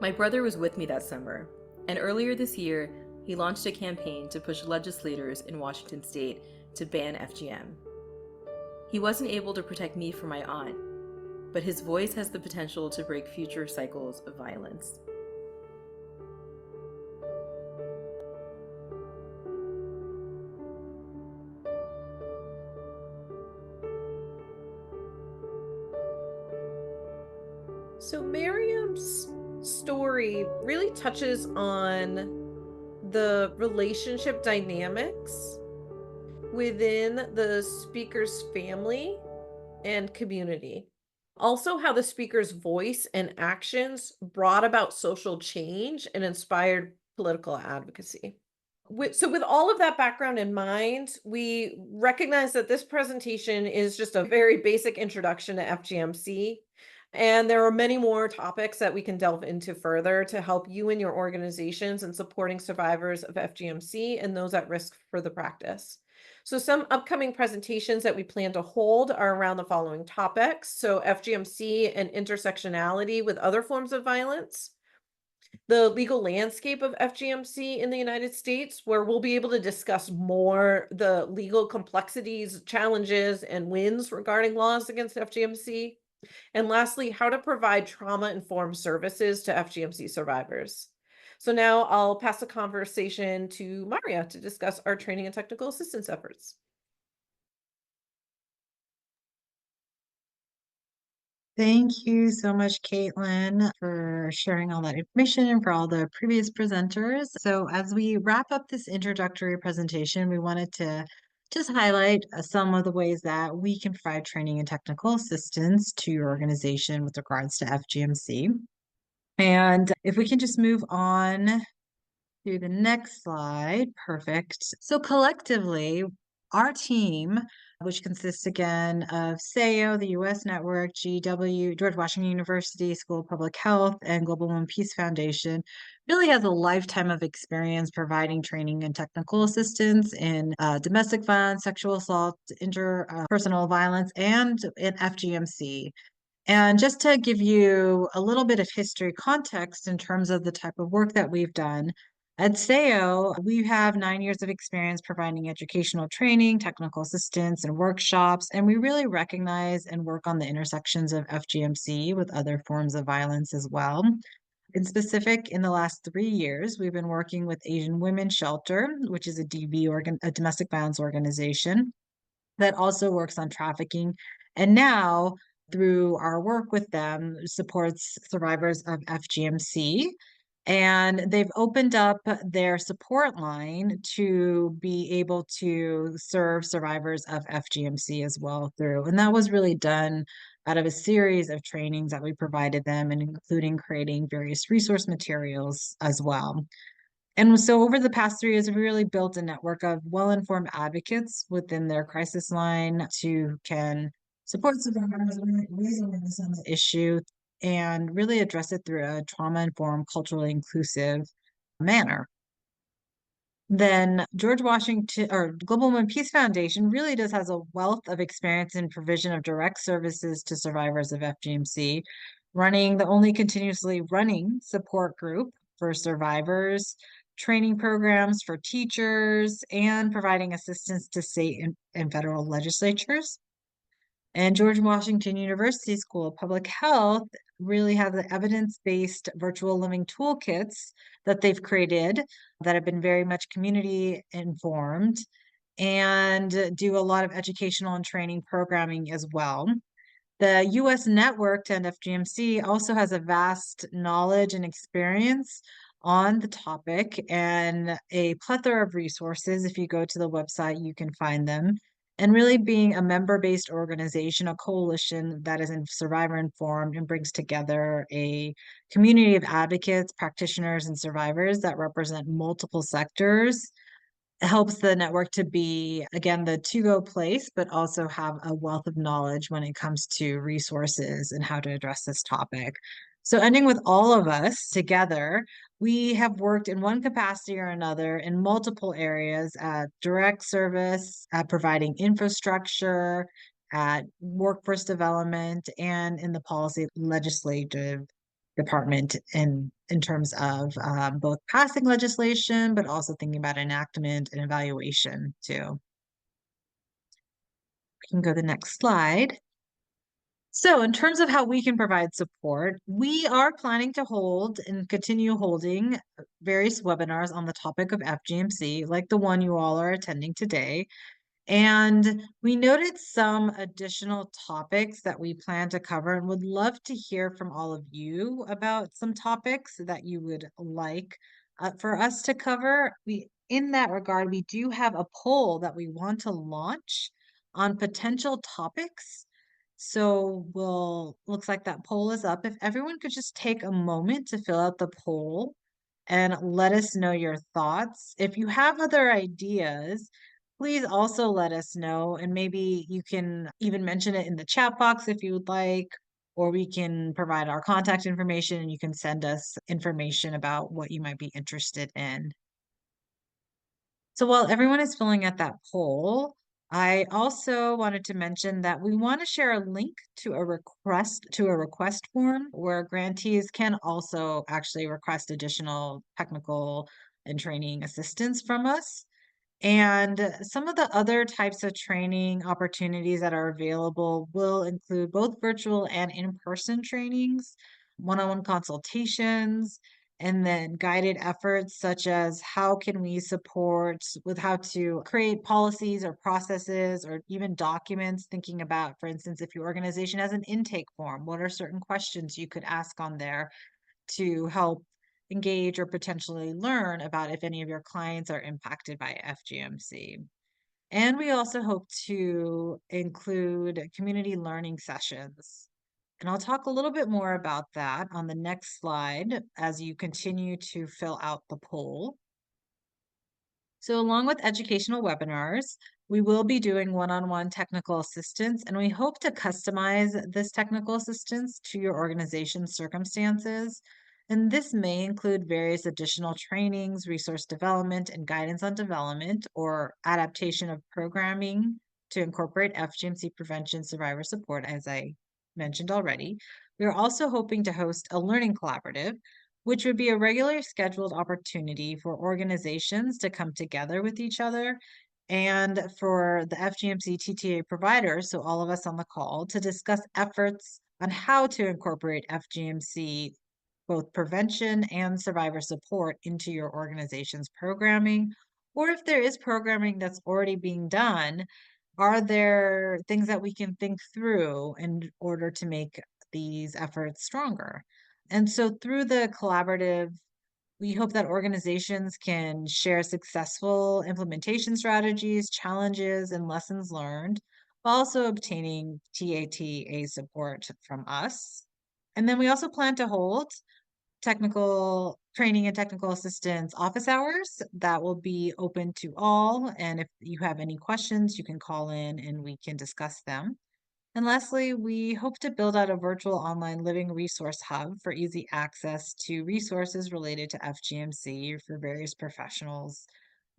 My brother was with me that summer, and earlier this year, he launched a campaign to push legislators in Washington state to ban FGM. He wasn't able to protect me from my aunt, but his voice has the potential to break future cycles of violence. So Miriam's story really touches on the relationship dynamics within the speaker's family and community. Also, how the speaker's voice and actions brought about social change and inspired political advocacy. With all of that background in mind, we recognize that this presentation is just a very basic introduction to FGMC. And there are many more topics that we can delve into further to help you and your organizations in supporting survivors of FGMC and those at risk for the practice. So some upcoming presentations that we plan to hold are around the following topics. So FGMC and intersectionality with other forms of violence, the legal landscape of FGMC in the United States, where we'll be able to discuss more the legal complexities, challenges, and wins regarding laws against FGMC. And lastly, how to provide trauma-informed services to FGMC survivors. So now I'll pass the conversation to Maria to discuss our training and technical assistance efforts. Thank you so much, Caitlin, for sharing all that information and for all the previous presenters. So as we wrap up this introductory presentation, we wanted to just highlight some of the ways that we can provide training and technical assistance to your organization with regards to FGMC. And if we can just move on to the next slide. Perfect. So collectively, our team, which consists again of SAO, the U.S. Network, GW, George Washington University School of Public Health, and Global Women Peace Foundation, really has a lifetime of experience providing training and technical assistance in domestic violence, sexual assault, interpersonal violence, and in FGMC. And just to give you a little bit of history context in terms of the type of work that we've done, at SAO, we have 9 years of experience providing educational training, technical assistance, and workshops, and we really recognize and work on the intersections of FGMC with other forms of violence as well. In specific, in the last 3 years, we've been working with Asian Women's Shelter, which is a a domestic violence organization that also works on trafficking. And now, through our work with them, supports survivors of FGMC. And they've opened up their support line to be able to serve survivors of FGMC as well through. And that was really done out of a series of trainings that we provided them, and including creating various resource materials as well. And so over the past 3 years, we really built a network of well-informed advocates within their crisis line can support survivors, raise awareness on the issue, and really address it through a trauma-informed, culturally inclusive manner. Then George Washington or Global Women Peace Foundation really has a wealth of experience in provision of direct services to survivors of FGMC, running the only continuously running support group for survivors, training programs for teachers, and providing assistance to state and federal legislatures. And George Washington University School of Public Health really have the evidence-based virtual living toolkits that they've created that have been very much community informed and do a lot of educational and training programming as well. The U.S. Network to End FGMC also has a vast knowledge and experience on the topic and a plethora of resources. If you go to the website, you can find them. And really being a member-based organization, a coalition that is survivor-informed and brings together a community of advocates, practitioners, and survivors that represent multiple sectors, helps the network to be, again, the to-go place, but also have a wealth of knowledge when it comes to resources and how to address this topic. So ending with all of us together, we have worked in one capacity or another in multiple areas at direct service, at providing infrastructure, at workforce development, and in the policy legislative department in terms of both passing legislation, but also thinking about enactment and evaluation too. We can go to the next slide. So in terms of how we can provide support, we are planning to hold and continue holding various webinars on the topic of FGMC, like the one you all are attending today. And we noted some additional topics that we plan to cover and would love to hear from all of you about some topics that you would like for us to cover. In that regard, we do have a poll that we want to launch on potential topics. So looks like that poll is up. If everyone could just take a moment to fill out the poll and let us know your thoughts. If you have other ideas, please also let us know, and maybe you can even mention it in the chat box if you would like, or we can provide our contact information and you can send us information about what you might be interested in. So while everyone is filling out that poll, I also wanted to mention that we want to share a link to a request form where grantees can also actually request additional technical and training assistance from us. And some of the other types of training opportunities that are available will include both virtual and in-person trainings, one-on-one consultations, and then guided efforts such as how can we support with how to create policies or processes or even documents, thinking about, for instance, if your organization has an intake form, what are certain questions you could ask on there to help engage or potentially learn about if any of your clients are impacted by FGMC. And we also hope to include community learning sessions. And I'll talk a little bit more about that on the next slide as you continue to fill out the poll. So along with educational webinars, we will be doing one-on-one technical assistance, and we hope to customize this technical assistance to your organization's circumstances. And this may include various additional trainings, resource development, and guidance on development or adaptation of programming to incorporate FGMC prevention survivor support, as I mentioned already. We are also hoping to host a learning collaborative, which would be a regularly scheduled opportunity for organizations to come together with each other and for the FGMC TTA providers, so all of us on the call, to discuss efforts on how to incorporate FGMC, both prevention and survivor support, into your organization's programming. Or if there is programming that's already being done, are there things that we can think through in order to make these efforts stronger? And so through the collaborative, we hope that organizations can share successful implementation strategies, challenges, and lessons learned, while also obtaining TATA support from us. And then we also plan to hold technical training and technical assistance office hours that will be open to all. And if you have any questions, you can call in and we can discuss them. And lastly, we hope to build out a virtual online living resource hub for easy access to resources related to FGMC for various professionals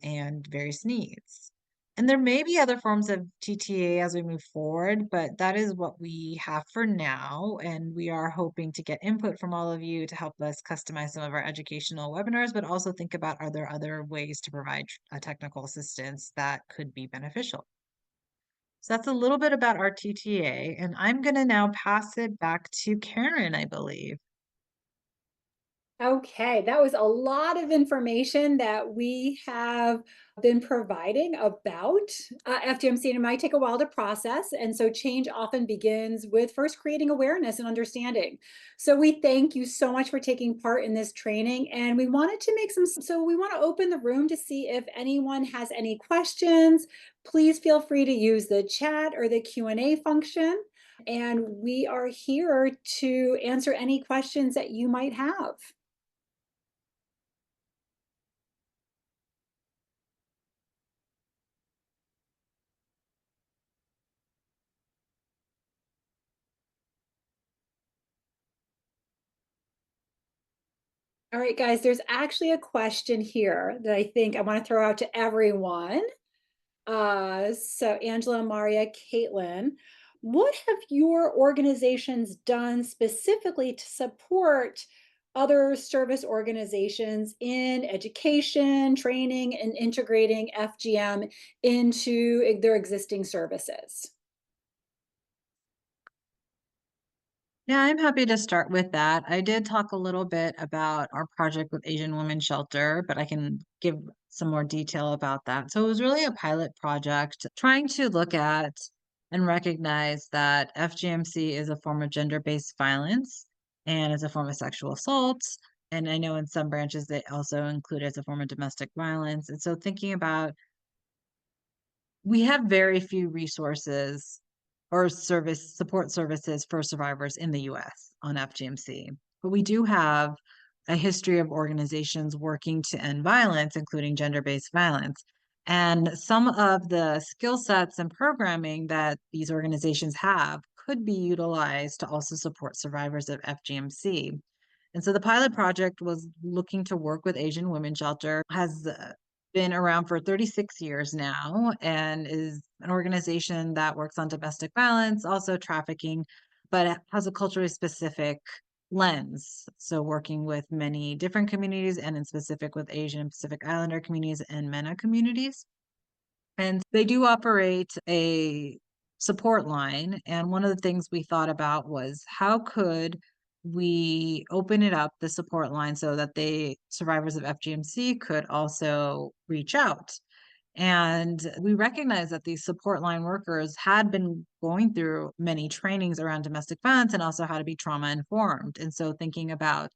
and various needs. And there may be other forms of TTA as we move forward, but that is what we have for now. And we are hoping to get input from all of you to help us customize some of our educational webinars, but also think about, are there other ways to provide technical assistance that could be beneficial? So that's a little bit about our TTA, and I'm going to now pass it back to Karen, I believe. Okay, that was a lot of information that we have been providing about FGMC, and it might take a while to process. And so change often begins with first creating awareness and understanding. So we thank you so much for taking part in this training. And we wanted to make so we want to open the room to see if anyone has any questions. Please feel free to use the chat or the Q&A function. And we are here to answer any questions that you might have. All right, guys, there's actually a question here that I think I want to throw out to everyone. So Angela, Maria, Caitlin, what have your organizations done specifically to support other service organizations in education, training, and integrating FGM into their existing services? Yeah, I'm happy to start with that. I did talk a little bit about our project with Asian Women's Shelter, but I can give some more detail about that. So it was really a pilot project trying to look at and recognize that FGMC is a form of gender-based violence and is a form of sexual assault. And I know in some branches they also include it as a form of domestic violence. And so thinking about we have very few resources or support services for survivors in the US on FGMC. But we do have a history of organizations working to end violence, including gender-based violence. And some of the skill sets and programming that these organizations have could be utilized to also support survivors of FGMC. And so the pilot project was looking to work with Asian Women's Shelter, has been around for 36 years now, and is an organization that works on domestic violence, also trafficking, but it has a culturally specific lens. So working with many different communities and in specific with Asian and Pacific Islander communities and MENA communities. And they do operate a support line. And one of the things we thought about was how could we open it up, the support line, so that the survivors of FGMC could also reach out. And we recognize that these support line workers had been going through many trainings around domestic violence and also how to be trauma informed. And so thinking about,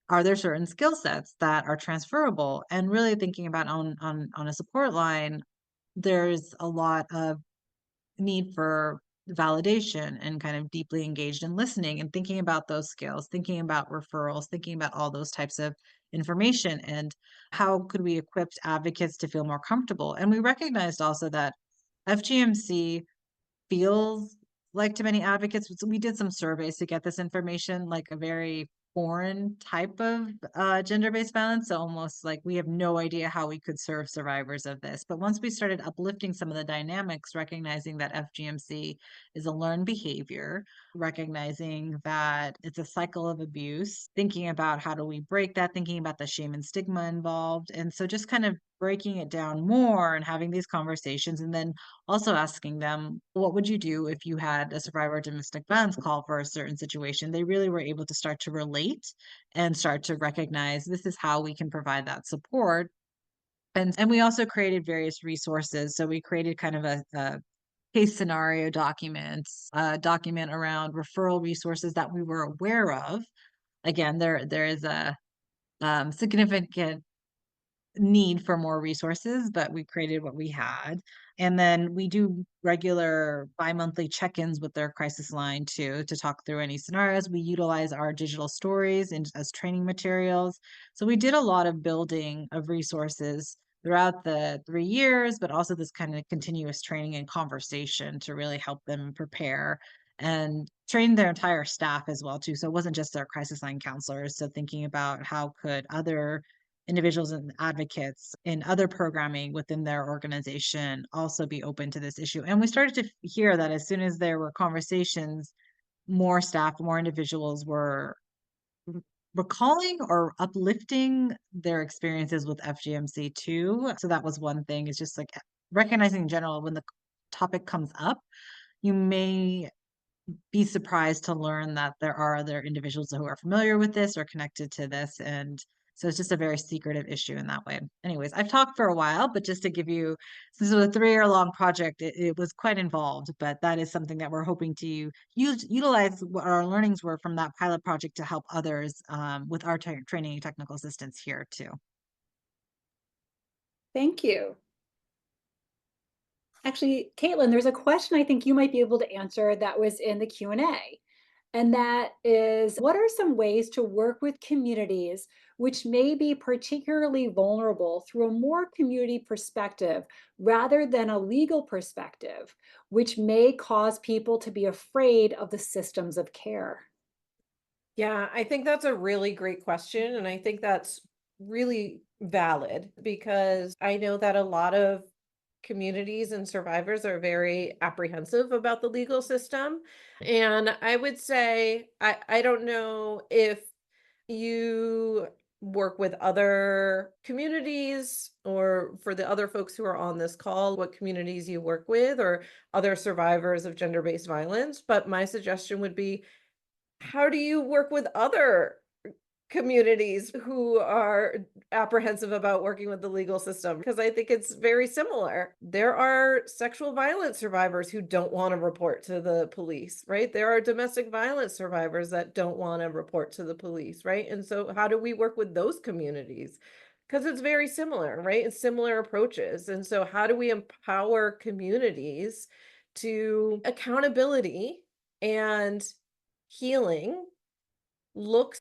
are there certain skill sets that are transferable, and really thinking about on a support line, there's a lot of need for validation and kind of deeply engaged in listening and thinking about those skills, thinking about referrals, thinking about all those types of information, and how could we equip advocates to feel more comfortable. And we recognized also that FGMC feels like to many advocates. So we did some surveys to get this information, like a very foreign type of gender-based violence. So almost like we have no idea how we could serve survivors of this. But once we started uplifting some of the dynamics, recognizing that FGMC is a learned behavior, recognizing that it's a cycle of abuse, thinking about how do we break that, thinking about the shame and stigma involved. And so just kind of breaking it down more and having these conversations, and then also asking them, what would you do if you had a survivor of domestic violence call for a certain situation? They really were able to start to relate and start to recognize this is how we can provide that support. And we also created various resources. So we created kind of a case scenario documents, a document around referral resources that we were aware of. Again, there is a significant need for more resources, but we created what we had. And then we do regular bi-monthly check-ins with their crisis line too, to talk through any scenarios. We utilize our digital stories as training materials. So we did a lot of building of resources throughout the 3 years, but also this kind of continuous training and conversation to really help them prepare and train their entire staff as well too. So it wasn't just our crisis line counselors. So thinking about how could other individuals and advocates in other programming within their organization also be open to this issue. And we started to hear that as soon as there were conversations, more staff, more individuals were recalling or uplifting their experiences with FGMC too. So that was one thing, is just like recognizing in general when the topic comes up, you may be surprised to learn that there are other individuals who are familiar with this or connected to this. And so it's just a very secretive issue in that way. Anyways, I've talked for a while, but just to give you, this was a 3-year long project. It was quite involved, but that is something that we're hoping to utilize what our learnings were from that pilot project to help others with our training and technical assistance here too. Thank you. Actually, Caitlin, there's a question I think you might be able to answer that was in the Q&A. And that is, what are some ways to work with communities which may be particularly vulnerable through a more community perspective rather than a legal perspective, which may cause people to be afraid of the systems of care? Yeah, I think that's a really great question. And I think that's really valid because I know that a lot of communities and survivors are very apprehensive about the legal system. And I would say, I don't know if you work with other communities or for the other folks who are on this call, what communities you work with or other survivors of gender-based violence. But my suggestion would be How do you work with other communities who are apprehensive about working with the legal system? Because I think it's very similar. There are sexual violence survivors who don't want to report to the police, right? There are domestic violence survivors that don't want to report to the police, right? And so how do we work with those communities? Because it's very similar, right? It's similar approaches. And so how do we empower communities to accountability and healing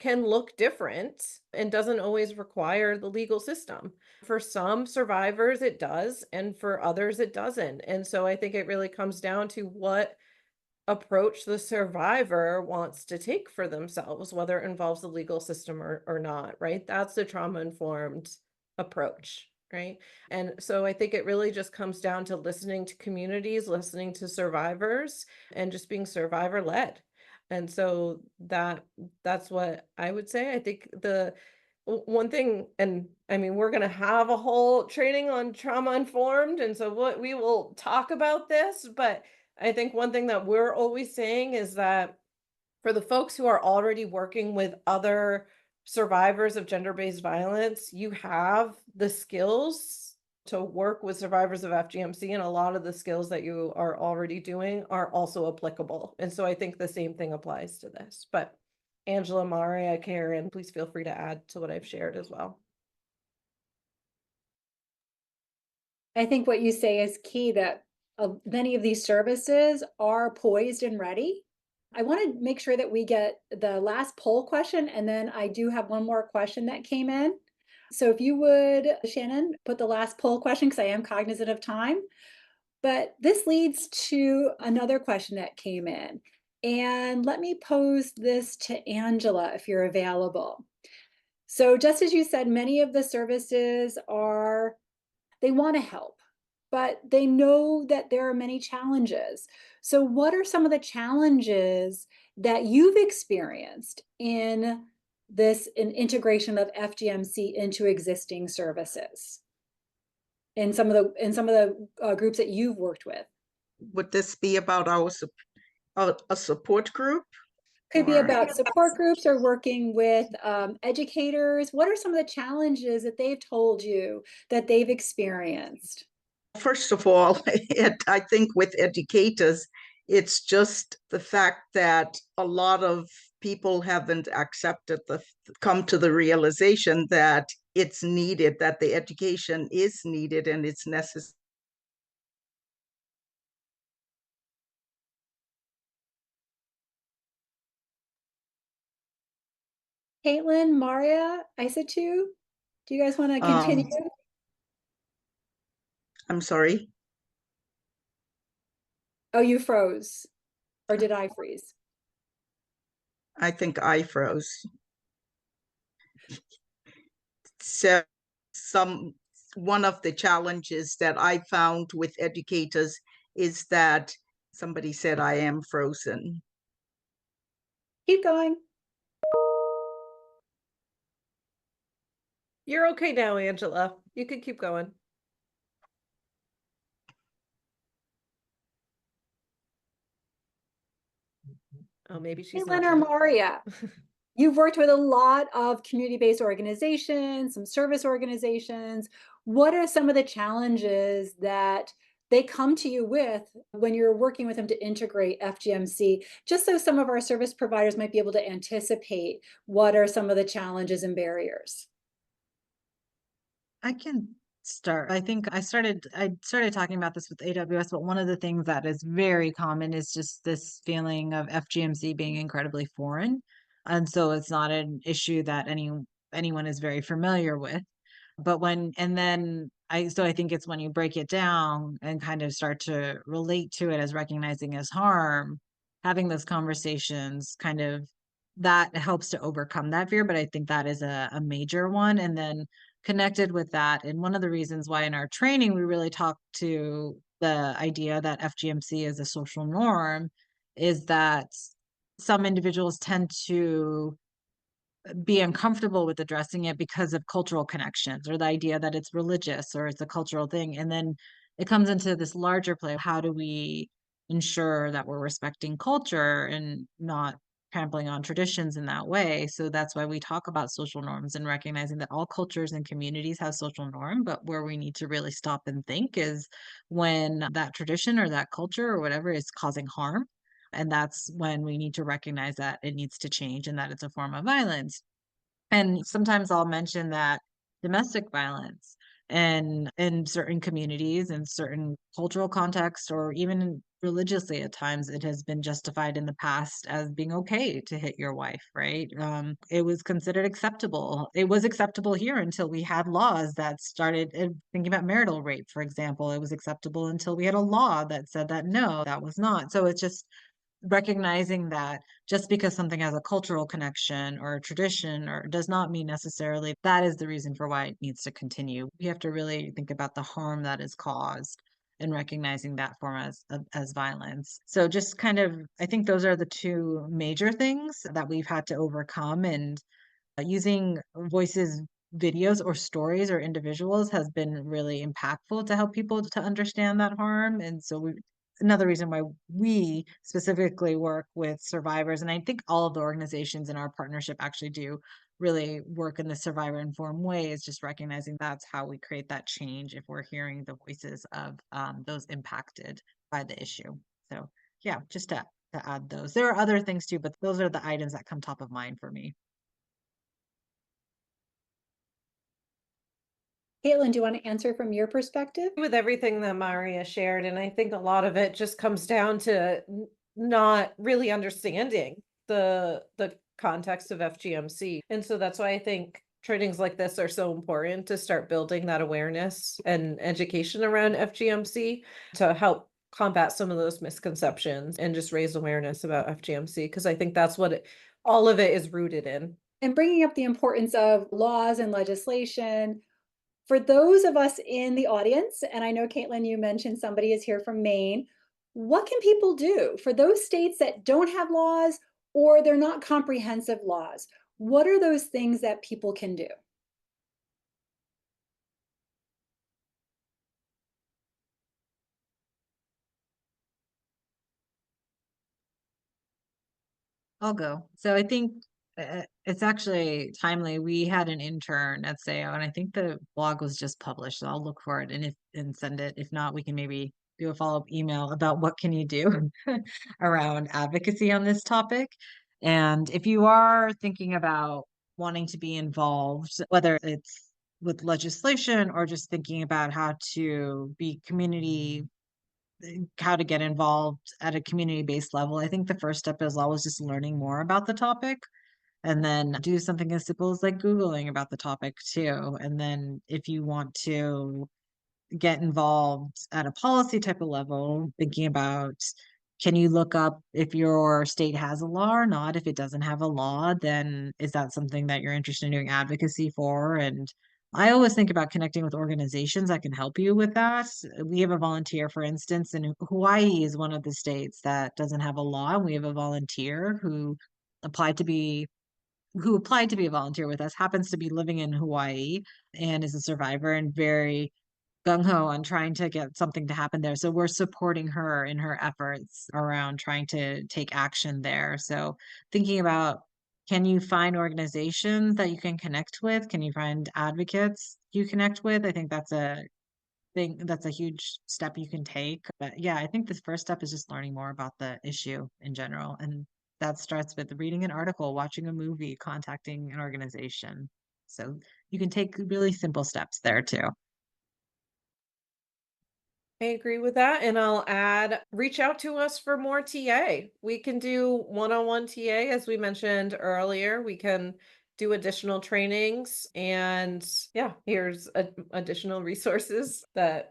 can look different and doesn't always require the legal system. For some survivors, it does, and for others, it doesn't. And so I think it really comes down to what approach the survivor wants to take for themselves, whether it involves the legal system or not, right? That's the trauma-informed approach, right? And so I think it really just comes down to listening to communities, listening to survivors, and just being survivor-led. And so that's what I would say. I think the one thing, and I mean, we're going to have a whole training on trauma informed, and so what we will talk about this, but I think one thing that we're always saying is that for the folks who are already working with other survivors of gender-based violence, you have the skills to work with survivors of FGMC, and a lot of the skills that you are already doing are also applicable. And so I think the same thing applies to this. But Angela, Maria, Karen, please feel free to add to what I've shared as well. I think what you say is key, that many of these services are poised and ready. I want to make sure that we get the last poll question, and then I do have one more question that came in. So if you would, Shannon, put the last poll question, because I am cognizant of time. But this leads to another question that came in. And let me pose this to Angela, if you're available. So just as you said, many of the services they want to help, but they know that there are many challenges. So what are some of the challenges that you've experienced in integration of FGMC into existing services in some of the groups that you've worked with? Would this be about a support group? Could be Or- about support groups or working with educators. What are some of the challenges that they've told you that they've experienced? First of all, I think with educators, it's just the fact that a lot of people haven't come to the realization that it's needed, that the education is needed and it's necessary. Caitlin, Maria, Isatu, do you guys want to continue? I'm sorry. Oh, you froze. Or did I freeze? I think I froze. So one of the challenges that I found with educators is that somebody said I am frozen. Keep going. You're okay now, Angela. You can keep going. Oh, maybe she's not Caitlin or there. Maria, you've worked with a lot of community-based organizations, some service organizations. What are some of the challenges that they come to you with when you're working with them to integrate FGMC? Just so some of our service providers might be able to anticipate what are some of the challenges and barriers. I can start. I think I started talking about this with AWS, but one of the things that is very common is just this feeling of FGMC being incredibly foreign. And so it's not an issue that anyone is very familiar with. But I think it's when you break it down and kind of start to relate to it as recognizing as harm, having those conversations kind of that helps to overcome that fear. But I think that is a major one. And then connected with that, and one of the reasons why in our training we really talk to the idea that FGMC is a social norm is that some individuals tend to be uncomfortable with addressing it because of cultural connections or the idea that it's religious or it's a cultural thing. And then it comes into this larger play. How do we ensure that we're respecting culture and not trampling on traditions in that way. So that's why we talk about social norms and recognizing that all cultures and communities have social norm, but where we need to really stop and think is when that tradition or that culture or whatever is causing harm. And that's when we need to recognize that it needs to change and that it's a form of violence. And sometimes I'll mention that domestic violence and in certain communities and certain cultural contexts or even religiously at times it has been justified in the past as being okay to hit your wife, right? It was considered acceptable. It was acceptable here until we had laws that started thinking about marital rape, for example. It was acceptable until we had a law that said that no, that was not. So it's just recognizing that just because something has a cultural connection or a tradition or does not mean necessarily that is the reason for why it needs to continue. We have to really think about the harm that is caused and recognizing that form as violence. So just kind of I think those are the two major things that we've had to overcome, and using voices videos or stories or individuals has been really impactful to help people to understand that harm. And so another reason why we specifically work with survivors, and I think all of the organizations in our partnership actually do really work in the survivor informed way, is just recognizing that's how we create that change if we're hearing the voices of those impacted by the issue. So yeah, just to add those. There are other things too, but those are the items that come top of mind for me. Caitlin, do you want to answer from your perspective? With everything that Maria shared, and I think a lot of it just comes down to not really understanding the context of FGMC. And so that's why I think trainings like this are so important, to start building that awareness and education around FGMC to help combat some of those misconceptions and just raise awareness about FGMC, because I think that's what all of it is rooted in. And bringing up the importance of laws and legislation. For those of us in the audience, and I know, Caitlin, you mentioned somebody is here from Maine, what can people do for those states that don't have laws or they're not comprehensive laws? What are those things that people can do? I'll go. So I think it's actually timely. We had an intern at SAO, and I think the blog was just published. So I'll look for it and send it. If not, we can maybe do a follow-up email about what can you do around advocacy on this topic. And if you are thinking about wanting to be involved, whether it's with legislation or just thinking about how to be community how to get involved at a community-based level, I think the first step is always just learning more about the topic, and then do something as simple as like Googling about the topic too. And then if you want to get involved at a policy type of level, thinking about, can you look up if your state has a law or not? If it doesn't have a law, then is that something that you're interested in doing advocacy for? And I always think about connecting with organizations that can help you with that. We have a volunteer, for instance, and Hawaii is one of the states that doesn't have a law. And we have a volunteer applied to be who applied to be a volunteer with us, happens to be living in Hawaii and is a survivor and very gung-ho on trying to get something to happen there. So we're supporting her in her efforts around trying to take action there. So thinking about, can you find organizations that you can connect with? Can you find advocates you connect with? I think that's a huge step you can take. But yeah, I think the first step is just learning more about the issue in general. And that starts with reading an article, watching a movie, contacting an organization. So you can take really simple steps there too. I agree with that. And I'll add, reach out to us for more TA. We can do one-on-one TA, as we mentioned earlier. We can do additional trainings. And yeah, here's additional resources that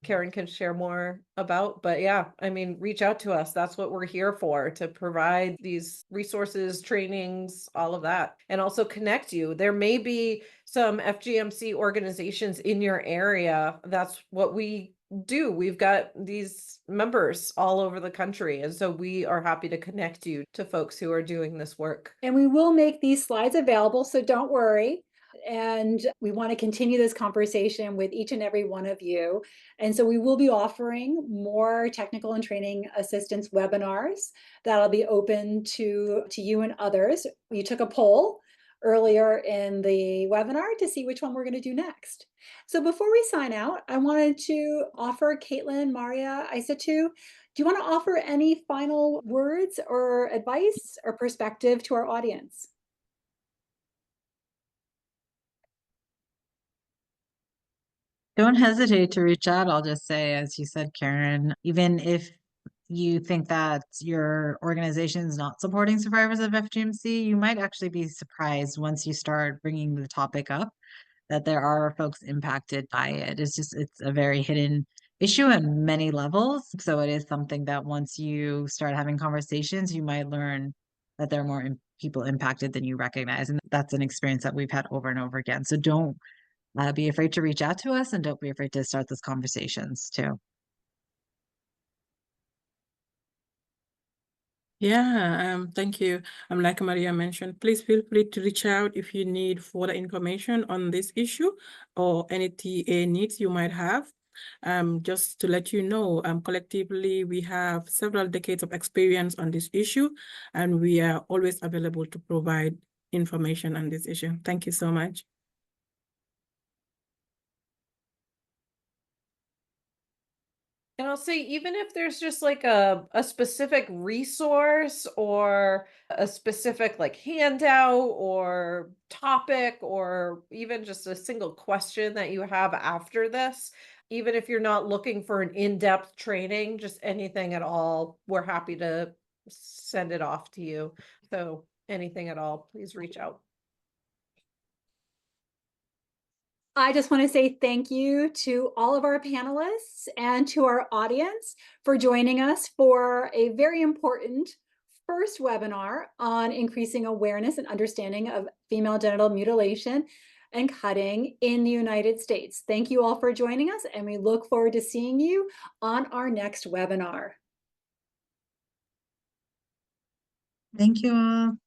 Karen can share more about. But yeah, I mean, reach out to us. That's what we're here for, to provide these resources, trainings, all of that, and also connect you. There may be some FGMC organizations in your area. That's what we do. We've got these members all over the country. And so we are happy to connect you to folks who are doing this work. And we will make these slides available, so don't worry. and we want to continue this conversation with each and every one of you. And so we will be offering more technical and training assistance webinars that'll be open to you and others. You took a poll earlier in the webinar to see which one we're going to do next. So before we sign out, I wanted to offer Caitlin, Maria, Isatu, do you want to offer any final words or advice or perspective to our audience? Don't hesitate to reach out. I'll just say, as you said, Karen, even if you think that your organization is not supporting survivors of FGMC, you might actually be surprised once you start bringing the topic up that there are folks impacted by it. It's a very hidden issue at many levels. So it is something that once you start having conversations, you might learn that there are more people impacted than you recognize. And that's an experience that we've had over and over again. So don't be afraid to reach out to us, and don't be afraid to start those conversations too. Yeah, thank you. Like Maria mentioned, please feel free to reach out if you need further information on this issue or any TA needs you might have. Just to let you know, collectively, we have several decades of experience on this issue, and we are always available to provide information on this issue. Thank you so much. And I'll say, even if there's just like a specific resource or a specific like handout or topic, or even just a single question that you have after this, even if you're not looking for an in-depth training, just anything at all, we're happy to send it off to you. So anything at all, please reach out. I just want to say thank you to all of our panelists and to our audience for joining us for a very important first webinar on increasing awareness and understanding of female genital mutilation and cutting in the United States. Thank you all for joining us, and we look forward to seeing you on our next webinar. Thank you all.